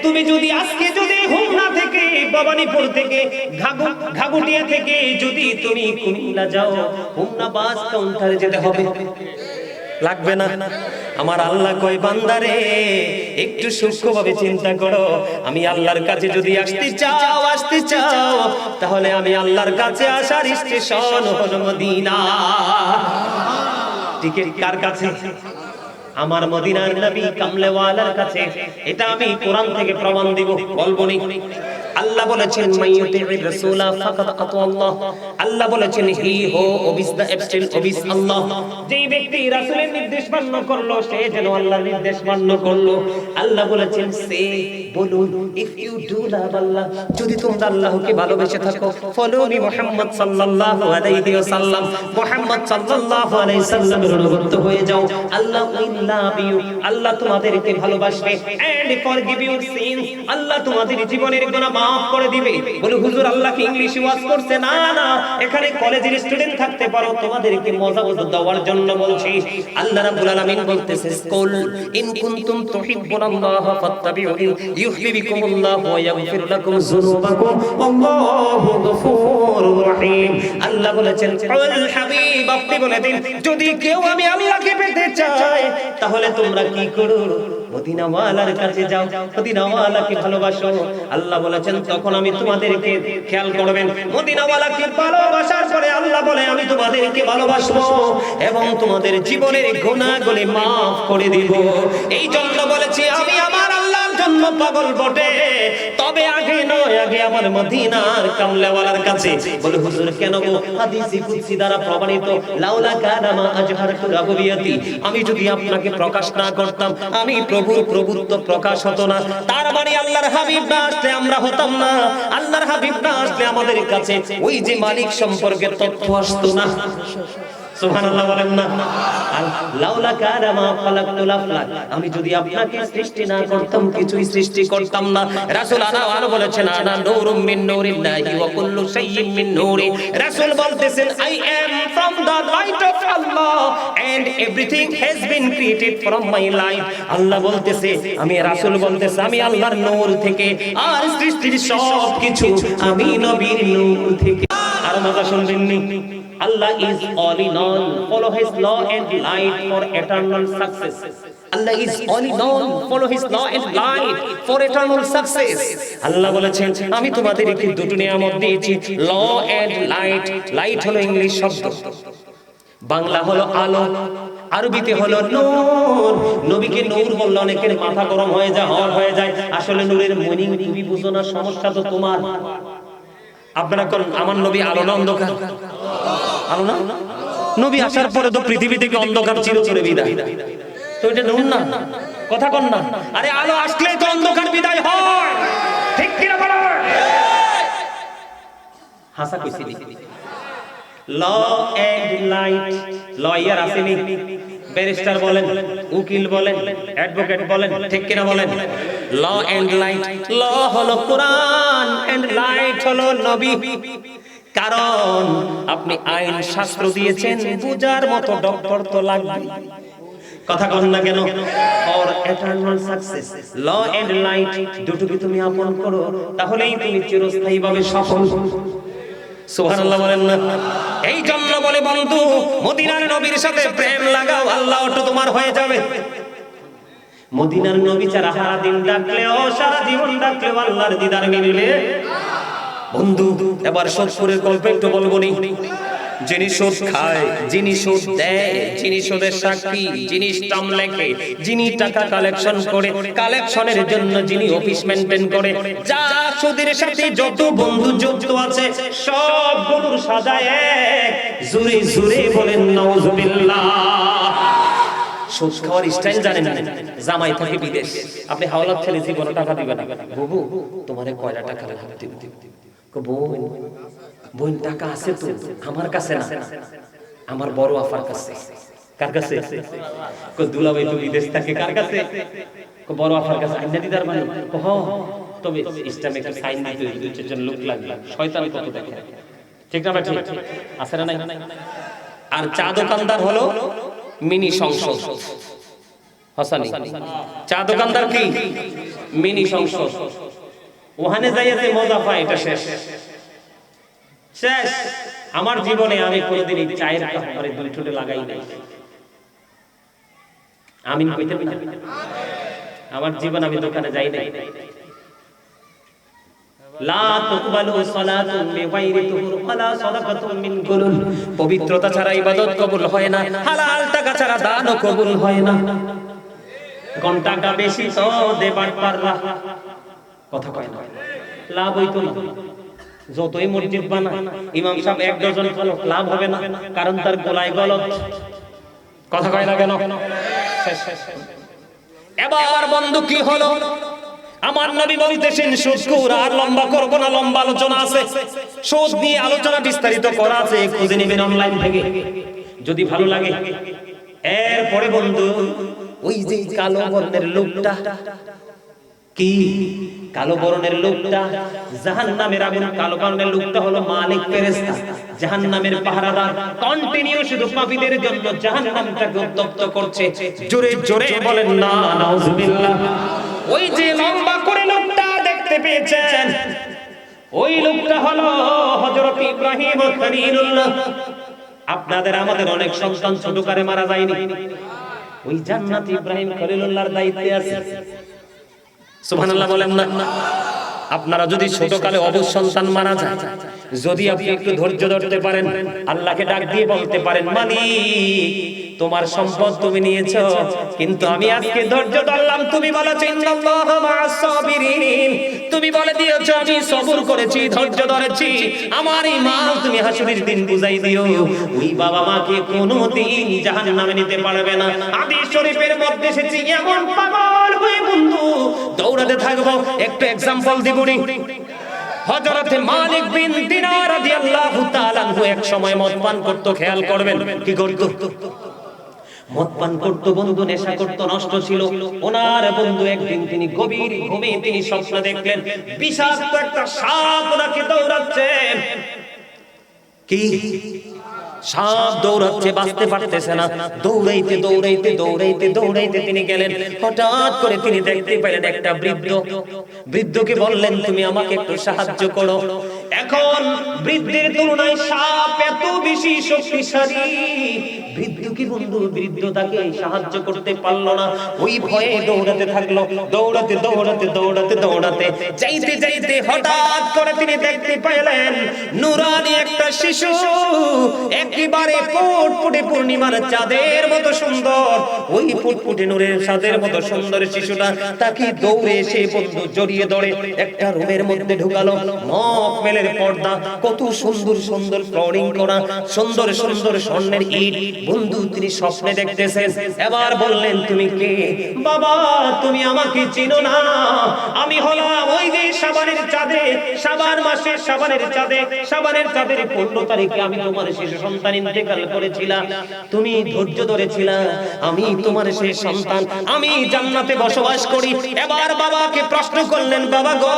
তুমি যদি আজকে যদি হোমনা থেকে ভবানীপুর থেকে ঘাগুটিয়া থেকে যদি তুমি কুমিল্লা যাও হোমনা বাস কাউন্টারে যেতে হবে লাগবে না আমার আল্লাহ কয় বান্দারে একটু সূক্ষ্মভাবে চিন্তা করো আমি আল্লাহর কাছে যদি আসতে চাও তাহলে আমি আল্লাহর কাছে আসার স্টেশন হলো মদিনা টিকিট কার কাছে আমার মদিনার নবী কামলেওয়ালার কাছে এটা আমি কোরআন থেকে প্রমাণ দিব বলবো নি আল্লাহ বলেছেন মাইয়ুতির রাসূলা ফাকাদ আতা আল্লাহ আল্লাহ বলেছেন হি হো ওবিস দা অ্যাবস্টেল ওবিস আল্লাহ যেই ব্যক্তি রাসূলের নির্দেশ মান্য করলো সে যেন আল্লাহর নির্দেশ মান্য করলো আল্লাহ বলেছেন সে বলুন ইফ ইউ ডু লাভ আল্লাহ যদি তোমরা আল্লাহকে ভালোবেসে থাকো ফলো মি মুহাম্মদ সাল্লাল্লাহু আলাইহি ওয়াসাল্লাম মুহাম্মদ সাল্লাল্লাহু আলাইহি সাল্লামের অনুগত হয়ে যাও আল্লাহ উইল লাভ ইউ আল্লাহ তোমাদেরকে ভালোবাসবে এন্ড ফরগিভ ইউর সিনস আল্লাহ তোমাদের জীবনের গুনাহ মাফ করে দিবে বলে হুজুর আল্লাহ কি ইংলিশ ওয়াজ করছে না না এখানে কলেজের স্টুডেন্ট থাকতে পারো তোমাদেরকে মজা দেওয়ার জন্য বলছি আল্লাহ রাব্বুল আলামিন বলতেছে কুল ইন কুনতুম তুহিব্বুনাল্লাহ ফাত্তাবিউনি ইউহিব্বুকুমুল্লাহ ওয়া ইয়াগফির লাকুম যুনুবাকুম আল্লাহু গফুরুর রহিম আল্লাহ বলেছেন কুল হাবিব আপনি বলে দিন যদি কেউ আমি আল্লাহকে পেতে চায় তাহলে তোমরা কি করো মদিনাওয়ালার কাছে যাও মদিনাওয়ালাকে ভালোবাসো আল্লাহ বলেছেন তখন আমি তোমাদেরকে খেয়াল করবেন মদিনাওয়ালাকে ভালোবাসার পরে আল্লাহ বলে আমি তোমাদেরকে ভালোবাসবো এবং তোমাদের জীবনের গুনাহগুলি maaf করে দিব এই জন্য বলেছি আমি আমার আল্লাহর জন্য পাগল বটে তবে আগে নয় আগে আমার মদিনার কামলেওয়ালার কাছে বলে হুজুর কেন গো হাদিসে কুদসি দ্বারা প্রমাণিত লাউলা কানামা আজহারতু রাবুবিয়াতি আমি যদি আপনাকে প্রকাশ না করতাম আমি প্রভুর প্রভুত্ব প্রকাশ হতো না তার মানে আল্লাহর হাবিব না আসলে আমরা হতাম না আল্লাহর হাবিব না আসলে আমাদের কাছে ওই যে মালিক সম্পর্কে তথ্য আসতো না সুবহানাল্লাহ বলেন না লাউলা কারামা খালাকতুল আফলাক আমি যদি আপনাকে সৃষ্টি না করতাম কিছুই সৃষ্টি করতাম না রাসূল আরো বলেছেন আনা নূরুম মিন নূরিল্লাহি ওয়া কুল্লু শাইইন মিন নূরি রাসূল বলতেছেন I am from the light of Allah and everything has been created from my light আল্লাহ বলতেছে আমি রাসূল বলতেছে আমি আল্লাহর নূর থেকে আর সৃষ্টির সব কিছু আমি নবীর নূর থেকে আর মজা শুনবেন নি Allah is all in all. Follow His law and light for eternal success. Allah is all in all. Follow His law and light for eternal success. Allah বলেছেন আমি তোমাদেরকে দুটো নিয়ামত দিয়েছি law and light. Light হলো English শব্দ বাংলা হলো আলো আরবিতে হলো নূর নবীকে নূর বললে অনেকের মাথা গরম হয়ে যায় হওয়ার হয়ে যায় আসলে নূরের মিনিং তুমি বুঝো না সমস্যা তো তোমার আপনারা কোন আমার নবী আলো না অন্ধকার আলো না নবী আসার পরে তো পৃথিবী থেকে অন্ধকার চিরতরে বিদায় তো এটা নূর না কথা কোন না আরে আলো আসলে তো অন্ধকার বিদায় হয় ঠিক কি না বলো হাসা কইছি ল এন্ড লাইট লয়ার আসেনি ব্যারিস্টার বলেন উকিল বলেন অ্যাডভোকেট বলেন ঠিক কি না বলেন ল এন্ড লাইট ল হলো কোরআন এন্ড লাইট হলো নবী কারণ আপনি আইন শাস্ত্র দিয়েছেন বুঝার মতো ডক্টর তো লাগবে কথা কন না কেন for eternal success law and light দুটোকে তুমি আপন করো তাহলেই তুমি চিরস্থায়ীভাবে সফল সুবহানাল্লাহ বলেন না এই জন্য বলে বন্ধু মদিনার নবীর সাথে প্রেম লাগাও আল্লাহ তো তোমার হয়ে যাবে মদিনার নবী ছাড়া সারা দিন ডাকলেও সারা জীবন ডাকলেও আল্লাহর দিদার মিলবে বন্ধু এবার সত্তরের গল্প একটু বলবো নি যিনি সুদ খায়, যিনি সুদ দেয়, যিনি সুদের সাক্ষী, যিনি স্টাম্প লেখে, যিনি টাকা কালেকশন করে, কালেকশনের জন্য যিনি অফিস মেইনটেইন করে, যা সুদের সাথে যত বন্ধু যুক্ত আছে সবগুলোর সাজা এক। জোরে জোরে বলেন নাউজুবিল্লাহ। সুদ খাওয়ার স্টাইল জানেন না? জামাই থাকে বিদেশ, আপনি হাওলাত ছেলে জীবনে টাকা দিবেন না। বাবু তোমারে কয়টা টাকা লাগবে? বোন, বোন টাকা আছে তো আমার কাছে না, আমার বড় আফার কাছে। কার কাছে? দুলাভাই তো বিদেশ থাকে, কার কাছে? বড় আফার কাছে। আইনা দিদার মানে তবে ইসলামে একটা সাইন দিতে দুই চারজন লোক লাগবে, শয়তান কত দেখে, ঠিক না? ঠিক আছে না নাই? আর চা দোকানদার হলো মিনি সংসদ। হাসানি চা দোকানদার কি মিনি সংসদ, ওখানে যাইতে মজা পায়, এটা শেষ শেষ। আমার জীবনে আমি কোনোদিন এই চায়ের কাপড়ে দুই ঠোঁটে লাগাই নাই। আমিন কইতে না? আমার জীবন আমি দোকানে যাই নাই। লা তুকবালু সালাতুন বিগাইরি তুহুর ওয়ালা সাদাকাতুন মিন গুলুল, পবিত্রতা ছাড়া ইবাদত কবুল হয় না, হালাল টাকা ছাড়া দানও কবুল হয় না। কোন টাকা বেশি তো দেবার পাররা, কথা কয় না, লাভ হইতো না। যতই মসজিদ বানায় ইমাম সাহেব এক ডজন ফলো, লাভ হবে না, কারণ তার গলায় গলত, কথা কয় না কেন? এবার বন্ধু কি হলো? আমার নবী বলতেছেন সুদখোর, আর লম্বা করব না, লম্বা আলোচনা আছে, সুদ নিয়ে আলোচনা বিস্তারিত করা আছে, খুঁজে নেবেন অনলাইন থেকে যদি ভালো লাগে। এরপরে বন্ধু ওই যে কালো বর্ণের লোকটা, কি কালো বর্ণের লোকটা জাহান্নামের আগুন, কালো বর্ণের লোকটা হলো মালিক ফেরেশতা, জাহান্নামের পাহারাদার, কন্টিনিউ শুধু পাপীদের জন্য জাহান্নামটাকে উত্তপ্ত করছে। জোরে জোরে বলেন না নাউজুবিল্লাহ। ওই যে লম্বা করে লোকটা দেখতে পেয়েছেন, ওই লোকটা হলো হযরত ইব্রাহিম খলিলুল্লাহ। আপনাদের আমাদের অনেক সন্তান ছোটকালে মারা যায়নি, ওই জান্নাত ইব্রাহিম খলিলুল্লাহর দায়িত্বে আছে। সুবহানাল্লাহ বলেন না? আপনারা যদি ছোটকালে অবশ সন্তান মারা যায়, যদি আপনি একটু ধৈর্য ধরতে পারেন, আল্লাহকে ডাক দিয়ে বলতে পারেন, মালিক তোমার সম্পদ তুমি নিয়েছো, কিন্তু আমি আজকে ধৈর্য ধরলাম, তুমি বলেছো ইন্নাল্লাহা মা'আস সাবিরিন, তুমি বলে দিয়েছো আমি সবর করেছি, ধৈর্য ধরেছি, আমার এই মাল তুমি হাসরের দিন বুঝাই দিও। ওই বাবা মাকে কোনোদিন জাহান্নামে নিতে পারবে না। হাদিস শরীফের মধ্যে এসেছে, এমন পাগল হয়ে বন্ধু দৌড়াতে থাকবো। একটু এক্সাম্পল দিবনি। হযরত মালিক বিন দিনার রাদিয়াল্লাহু তাআলা আনহু এক সময় মদ পান করতে, খেয়াল করবেন কি করত? মদ পান করতো বন্ধু, নেশা করতো, নষ্ট ছিল। ওনার বন্ধু একদিন তিনি গভীর ঘুমে তিনি স্বপ্ন দেখলেন, বিষাক্ত একটা সাপ ওনাকে দৌড়াচ্ছে। কি সাপ দৌড়াচ্ছে, বাঁচতে পারতেছে না, দৌড়াইতে দৌড়াইতে দৌড়াইতে দৌড়াইতে তিনি গেলেন। হঠাৎ করে তিনি দেখতে পেলেন একটা বৃদ্ধ। বৃদ্ধকে বললেন, তুমি আমাকে একটু সাহায্য করো। এখন বৃদ্ধের তুলনায় সাপ এত বেশি শক্তিশালী, বৃদ্ধ কি বন্ধু, বৃদ্ধ তাকে সাহায্য করতে পারলো না। ওই ভয়ে দৌড়াতে থাকলো, দৌড়াতে দৌড়াতে দৌড়াতে দৌড়াতে যাইতে যাইতে হঠাৎ করে তিনি দেখতে পেলেন নুরানি একটা শিশু, একেবারে ফুটফুটে পূর্ণিমার চাঁদের মতো সুন্দর। ওই ফুটফুটে নূরের চাঁদের মতো সুন্দর শিশুটা তাকে দৌড়ে এসে বন্ধু জড়িয়ে ধরে একটা রুমের মধ্যে ঢুকালো। মখমেলের পর্দা, কত সুন্দর সুন্দর ফ্লোরিং করা, সুন্দর সুন্দর স্বর্ণের ইট। বন্ধু তিনি স্বপ্নে দেখতেছেন। এবার বললেন, তুমি কে? বাবা তুমি আমাকে চিনো না, আমি হলাম ওই যে শাবানের চাঁদে, শাবান মাসে শাবানের চাঁদে, শাবানের চাঁদের 15 তারিখে আমি তোমার শিশু সন্তান ইন্তেকাল করেছিলাম, তুমি ধৈর্য ধরেছিলা, আমি তোমার সেই সন্তান, আমি জান্নাতে বসবাস করি। এবার বাবাকে প্রশ্ন করলেন, বাবা গো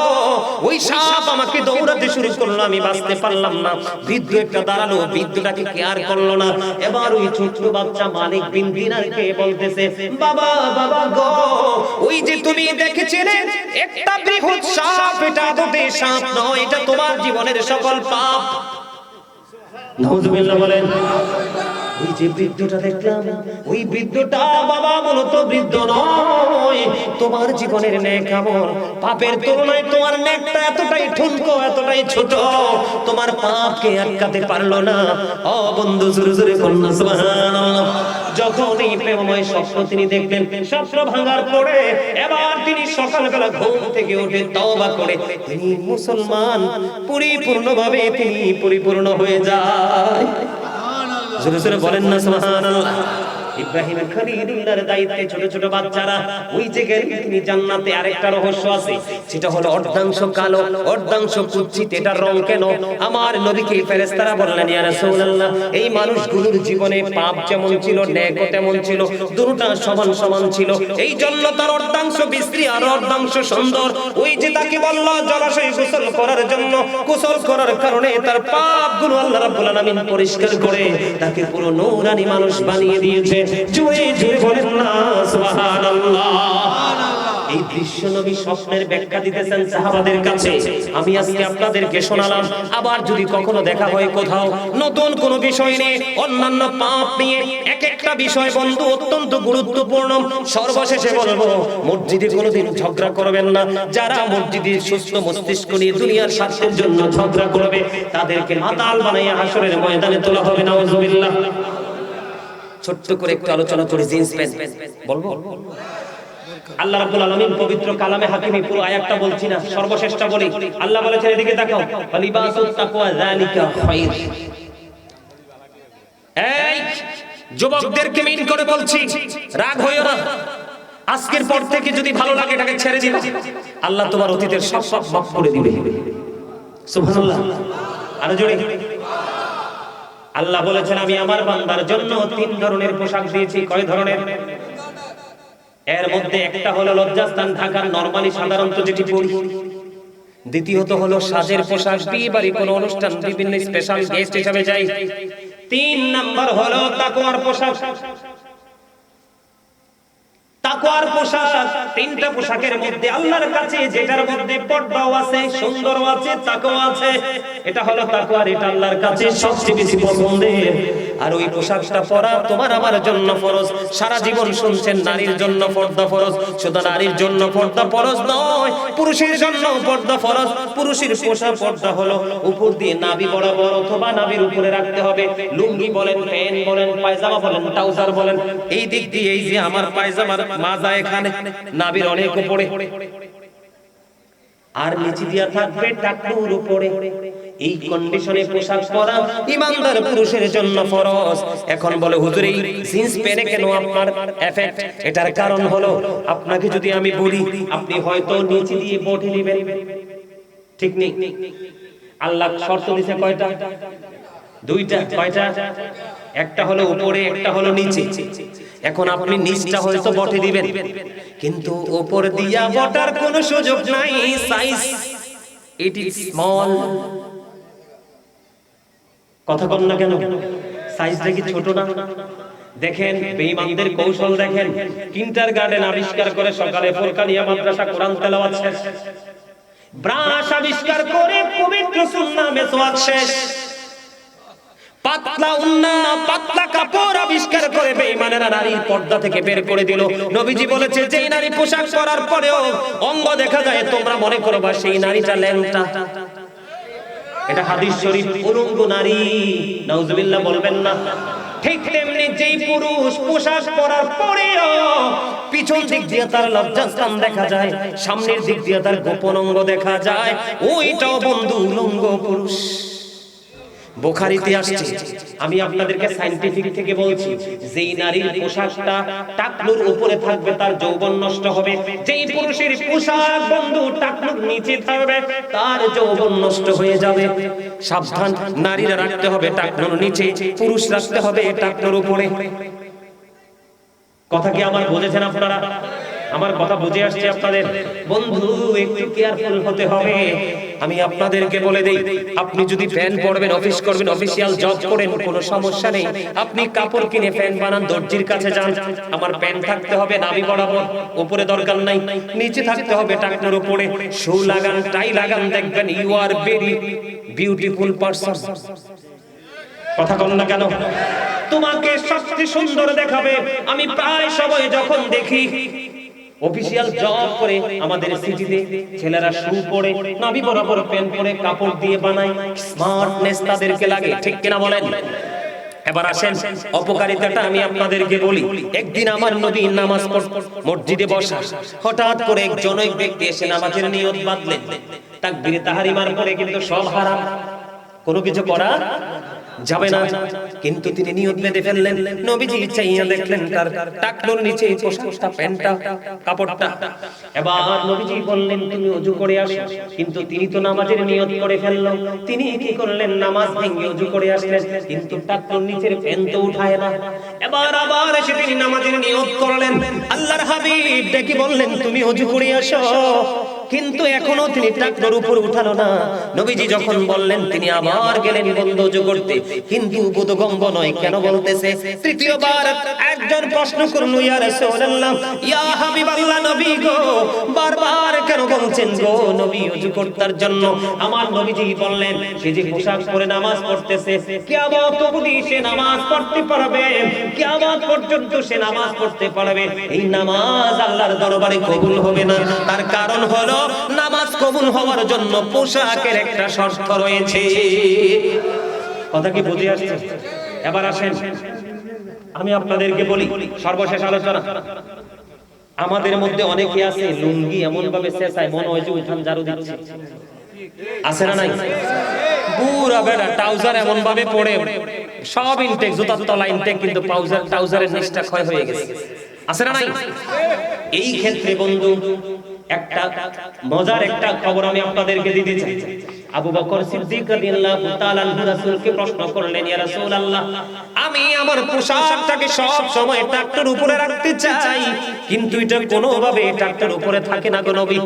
ওই সাপ আমাকে দৌড়াতে শুরু করলো, আমি বাঁচতে পারলাম না। বৃদ্ধ একটা দাঁড়ালো, বৃদ্ধটাকে কেয়ার করলো না। এবার ওই ছোট্ট বাচ্চা মালিক বিন দিনারকে বলতেছে, বাবা বাবা গো ওই যে তুমি দেখেছিলে একটা বৃহৎ সাপ, এটা আদতে সাপ নয়, এটা তোমার জীবনের সকল পাপ। নাউজুবিল্লাহ বলেন। ওই যে বৃদ্ধটা দেখলাম, ওই বৃদ্ধটা বাবা মূলত বৃদ্ধ নয়, তোমার জীবনের নেক আমল পাপের তুলনায় তোমার নেকটা এতটাই ঠুনকো, এতটাই ছোট, তোমার তোমার পাপকে আটকাতে পারলো না। ও বন্ধু জোরে জোরে বলুন সুবহানাল্লাহ। যখন এই প্রেমময় স্বপ্ন তিনি দেখলেন, স্বপ্ন ভাঙার পরে এবার তিনি সকালবেলা ঘুম থেকে উঠে তওবা করে তিনি মুসলমান পরিপূর্ণভাবে তিনি পরিপূর্ণ হয়ে যায়। জোরে জোরে বলেন না সুবহানাল্লাহ। ইব্রাহিম খলিলুল্লাহর দায়িত্বে ছোট ছোট বাচ্চারা ওই যে গেলেন তিনি জান্নাতে। আরেকটা রহস্য আছে, সেটা হলো অর্ধাংশ কালো অর্ধাংশ কুচ্ছিত। এটার রং কেন? আমার নবীকে ফেরেশতারা বললেন, ইয়া রাসূলুল্লাহ, এই মানুষগুলোর জীবনে পাপ যেমন ছিল নেকও তেমন ছিল, দুটোটা সমান সমান ছিল, এই জন্য তার অর্ধাংশ বিশ্রী আর অর্ধাংশ সুন্দর। ওই যে তাকে বলল জলাশয়ে গোসল করার জন্য, গোসল করার কারণে তার পাপগুলো আল্লাহ রাব্বুল আলামিন পরিষ্কার করে তাকে পুরো নূরানি মানুষ বানিয়ে দিয়েছে। জোরে জোরে বলেন না সুবহানাল্লাহ। এই দৃশ্য নবী স্বপ্নের ব্যাখ্যা দিতেছেন সাহাবাদের কাছে। আমি আজকে আপনাদেরকে শোনালাম। আবার যদি কখনো দেখা হয় কোথাও নতুন কোন বিষয় নিয়ে, অন্যান্য পাপ নিয়ে, এক একটা বিষয় বন্ধু অত্যন্ত গুরুত্বপূর্ণ। সর্বশেষে বলবো, মসজিদে কোনোদিন ঝগড়া করবেন না। যারা মসজিদে সুস্থ মস্তিষ্ক নিয়ে দুনিয়ার স্বার্থের জন্য ঝগড়া করবে, তাদেরকে মাতাল বানাইয়া হাসরের ময়দানে তোলা হবে। নাউজুবিল্লাহ। ছোট্ট করে একটু আলোচনা করে জিন্স প্যান্ট বলবো। আল্লাহ রাব্বুল আলামিন পবিত্র কালামে হাকিমে পুরো আয়াতটা বলছি না, সর্বশেষটা বলি। আল্লাহ বলেছেন, এদিকে তাকাও, লিবাসুত তাকওয়া যালিকা খায়র। এই যুবকদেরকে মিন করে বলছি, রাগ হইও না। আজকের পর থেকে যদি ভালো লাগে এটাকে ছেড়ে দিও। আল্লাহ তোমার অতীতের সব পাপ মাফ করে দিবে। সুবহানাল্লাহ। আরো জোরে। আল্লাহ বলেছেন, আমি আমার বান্দার জন্য 3 ধরনের পোশাক দিয়েছি। কয় ধরনের? এর মধ্যে একটা হলো লজ্জাস্থান ঢাকার নরমালি সাধারণত যেটি পরি। দ্বিতীয়ত হলো সাজের পোশাক, বিয়ে বাড়ি কোনো অনুষ্ঠান বিভিন্ন স্পেশাল গেস্ট হিসেবে যাই। 3 নাম্বার হলো তাকওয়ার পোশাক। তাকওয়ার পোশাক, 3টা পোশাকের মধ্যে আল্লাহর কাছে যেটার মধ্যে পর্দাও আছে, সুন্দরও আছে, তাকওয়া আছে, এটা হলো তাকওয়া। এটা আল্লাহর কাছে সবচেয়ে বেশি পছন্দের। আর ওই পোশাকটা পরা তোমার আমার জন্য ফরজ। সারা জীবন শুনছেন নারীর জন্য পর্দা ফরজ। শুধু নারীর জন্য পর্দা ফরজ নয়, পুরুষের জন্য পর্দা ফরজ। পুরুষের পোশাক পর্দা হলো উপর দিয়ে নাভি বরাবর অথবা নাভির উপরে রাখতে হবে। লুঙ্গি বলেন, প্যান্ট বলেন, পায়জামা বলেন, ট্রাউজার বলেন, এই দিক দিয়ে এই যে আমার পায়জামার মাজা এখানে নাভির অনেক উপরে, আর নিচে দিয়া থাকবে টাকনুর উপরে। এই কন্ডিশনে পোশাক পরা ইমানদার পুরুষের জন্য ফরজ। এখন বলে, হুজুর এই জিন্স পরে কেন আপনার এফেক্ট? এটার কারণ হলো, আপনাকে যদি আমি বলি, আপনি হয়তো নিচে দিয়ে বডি নেবেন, ঠিক নেই? আল্লাহ শর্ত দিয়েছে কয়টা? 2টা। কয়টা? একটা হলো উপরে, একটা হলো নিচে। এখন আপনি নিচটা হয়তো বটে দিবেন, কিন্তু উপর দিয়া বটার কোনো সুযোগ নাই। Size it is small. কথা বল না কেন? সাইজটা কি ছোট না? দেখেন বেঈমানদের কৌশল দেখেন। কিন্ডারগার্টেন আবিষ্কার করে সকালে ফুরকানিয়া মাদ্রাসা কোরআন তেলাওয়াত শেষ, ব্রাশ আবিষ্কার করে পবিত্র সুন্নাহ মেসওয়াক শেষ, পাতলা উন্না পাতলা কাপড় আবিষ্কার করে বেঈমানেরা নারীর পর্দা থেকে বের করে দিল। নবীজি বলেছে, যে নারী পোশাক পরার পরেও অঙ্গ দেখা যায়, তোমরা মনে করবা সেই নারীটা ল্যাংটা। এটা হাদিস শরীফ। উলঙ্গ নারী, নাউজুবিল্লাহ বলবেন না। ঠিক তেমনি যেই পুরুষ পোশাক পরার পরেও পিছন দিক দিয়ে তার লজ্জাস্থান দেখা যায়, সামনের দিক দিয়ে তার গোপন অঙ্গ দেখা যায়, ওইটাও বন্ধু উলঙ্গ পুরুষ। বুখারীতে আসছে। আমি আপনাদেরকে সায়েন্টিফিক থেকে বলছি, যেই নারীর পোশাকটা টাকনুর উপরে থাকবে তার যৌবন নষ্ট হবে। যেই পুরুষের পোশাক বন্ধু টাকনুর নিচে থাকবে তার যৌবন নষ্ট হয়ে যাবে। সাবধান, নারীরা রাখতে হবে টাকনুর নিচে, পুরুষ রাখতে হবে টাকনুর উপরে। কথা কি আমার বুঝেছেন আপনারা? আমার কথা বুঝে আসছে আপনাদের? বন্ধু একটু কেয়ারফুল হতে হবে। আমি আপনাদেরকে বলে দেই, আপনি যদি ফ্যান পড়বেন, অফিস করবেন, অফিসিয়াল জব করেন, কোনো সমস্যা নেই। আপনি কাপড় কিনে ফ্যান বানান, দর্জির কাছে যান। আমার প্যান্ট থাকতে হবে নাভি বরাবর, উপরে দরকার নাই, নিচে থাকতে হবে টাকনুর উপরে। শু লাগান, টাই লাগান, দেখবেন you are very beautiful person. কথা বল না কেন? তোমাকে সবচেয়ে সুন্দর দেখাবে। আমি প্রায় সময় যখন দেখি অফিশিয়াল জব করে আমাদের সিটিতে ছেলেরা শু পরে নাভি বরাবর প্যান্ট পরে কাপড় দিয়ে বানায়, স্মার্টনেস তাদেরকে লাগে, ঠিক কিনা বলেন? এবার আসেন অপকারিতাটা আমি আপনাদেরকে বলি। একদিন আমার নবী নামাজ মসজিদে বসা, হঠাৎ করে এক জনৈক ব্যক্তি এসে নামাজের নিয়ত বাঁধলেন। তাকবীরে তাহরিমার পরে কিন্তু সব হারাম, কোনো কিছু করা যাবে না, কিন্তু তিনি নিয়ত বেঁধে ফেললেন। নবীজি চাইয়া দেখলেন তার টাকনোর নিচে পোশাকটা, প্যান্টটা, কাপড়টা। এবার নবীজি বললেন তুমি ওযু করে আসো, কিন্তু তিনি তো নামাজের নিয়ত করে ফেললো। তিনি কি করলেন? নামাজ ভেঙে ওযু করে আসলেন, কিন্তু টাকনোর নিচের প্যান্ট তো উঠায় না। এবার আবার এসে তিনি নামাজের নিয়ত করলেন। আল্লাহর হাবিব ডেকে বললেন তুমি ওযু করে আসো, কিন্তু এখনো তিনি টাকনোর উপর উঠালো না। নবীজি যখন বললেন তিনি আবার গেলেন বন্ধ ওযু করতে, কিন্তু বোধগম্য নয় কেন বলতেছে। তৃতীয়বার একজন প্রশ্ন করল, ইয়া রাসূলুল্লাহ, ইয়া হাবিবাল্লাহ, নবী গো, বারবার কেন বলছেন গো নবী ওযু করতার জন্য? আমার নবীজি বললেন সে যে পোশাক পরে নামাজ পড়তেছে, কিয়ামত অবধি সে নামাজ পড়তে পারবে, কিয়ামত পর্যন্ত সে নামাজ পড়তে পারবে। এই নামাজ আল্লাহর দরবারে কবুল হবে না। তার কারণ হলো নামাজ কবুল হওয়ার জন্য পোশাকের একটা শর্ত রয়েছে। কথা কি বুঝে আসছে? এবার আসেন আমি আপনাদেরকে বলি, সর্বশেষ আলোচনা। আমাদের মধ্যে অনেকে আছে লুঙ্গি এমন ভাবে চেঁচায় মনে হয় যে উঠান ঝাড়ু দিচ্ছে, আছে না নাই? পুরা বেড়া ট্রাউজার এমন ভাবে পরে, সব ইনটেক, জুতার তলা ইনটেক, কিন্তু ট্রাউজারের নিচটা ক্ষয় হয়ে গেছে, আছে না নাই? এই ক্ষেত্রে বন্ধু একটা মজার একটা খবর আমি আপনাদেরকে দিতে চাই। আবু বকর সিদ্দিক রাদিয়াল্লাহু তাআলা আনহু রাসূলকে প্রশ্ন করলেন, ইয়া রাসূলুল্লাহ, আমি আমার পোশাকটাকে সব সময় ট্রাক্টর উপরে রাখতে চাই, কিন্তু এটা কোনোভাবে ট্রাক্টর উপরে থাকে না গো নবী,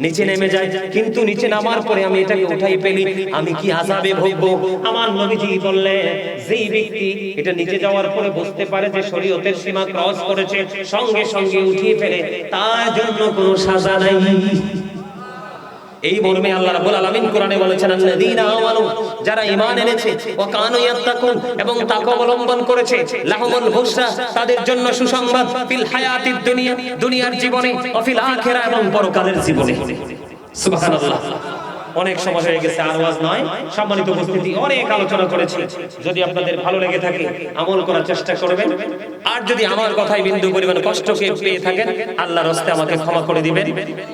নিচে নেমে যায়, কিন্তু নিচে নামার পরে আমি এটাকে উঠাই ফেলি, আমি কি আযাবে ভোগবো? আমার নবীজি বললেন যেই ব্যক্তি এটা নিচে যাওয়ার পরে বুঝতে পারে যে শরীয়তের সীমা ক্রস করেছে, সঙ্গে সঙ্গে উঠিয়ে ফেলে, তার জন্য কোনো সাজা নাই। এই মর্মে আল্লাহ রাব্বুল আলামিন কোরআনে বলেছেন, আল্লাযীনা আমানু, যারা ঈমান এনেছে, ওয়া কানু ইয়াত্তাকুন, এবং তাকওয়া অবলম্বন করেছে, লাহুমুল বুশরা, তাদের জন্য সুসংবাদ, ফিল হায়াতিদ দুনিয়া, দুনিয়ার জীবনে, ওয়া ফিল আখিরা, এবং পরকালের জীবনে। সুবহানাল্লাহ। অনেক সময় হয়ে গেছে, আর ওয়াজ নয়, সম্মানিত উপস্থিতি, অনেক আলোচনা করেছি। যদি আপনাদের ভালো লেগে থাকে আমল করার চেষ্টা করবেন, আর যদি আমার কথায় বিন্দু পরিমাণ কষ্টকে পেয়ে থাকেন আল্লাহর রাস্তায় আমাকে ক্ষমা করে দিবেন।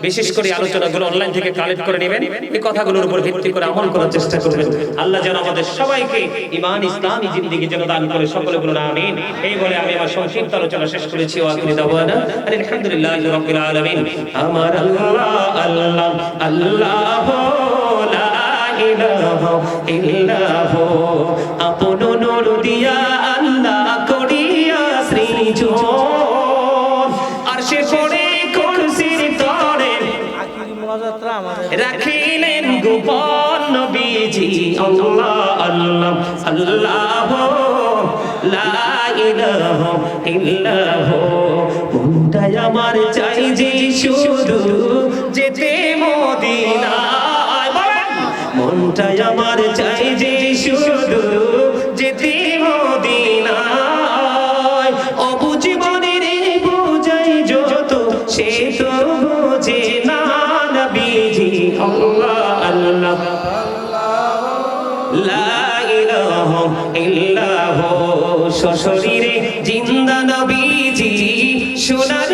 বিশেষ করে আলোচনাগুলো অনলাইন থেকে কালেক্ট করে নেবেন, এই কথাগুলোর উপর ভিত্তি করে আমল করার চেষ্টা করবেন। আল্লাহ যেন আমাদের সবাইকে ঈমান ইসলামী জিন্দেগি যেন দান করে, সকলে বলুন আমিন। এই বলে আমি আমার সংক্ষিপ্ত আলোচনা শেষ করেছি। ওয়া আখিরু দাওয়ানা আলহামদুলিল্লাহি রাব্বিল আলামিন। আমার আল্লাহ আল্লাহ আল্লাহ ইল্লাহু, আপন নূর দিয়া আল্লাহ করিয়া সৃজন, আরশে পড়ে কুরসির তরে রাখিলেন গোপন নবীজি। আল্লাহ আল্লাহ আল্লাহ লা ইলাহা ইল্লাহু, মনটাই আমার চাই যে শুধু যেতে মদিনা, মনটাই আমার চাই যে শুধু যেতে মদিনায়, অবুঝ মনের বুঝাই যত সে তো বোঝে না নবীজি। আল্লাহ আল্লাহ লা ইলাহা ইল্লাহু, সশরীরে জিন্দা নবীজি সোনার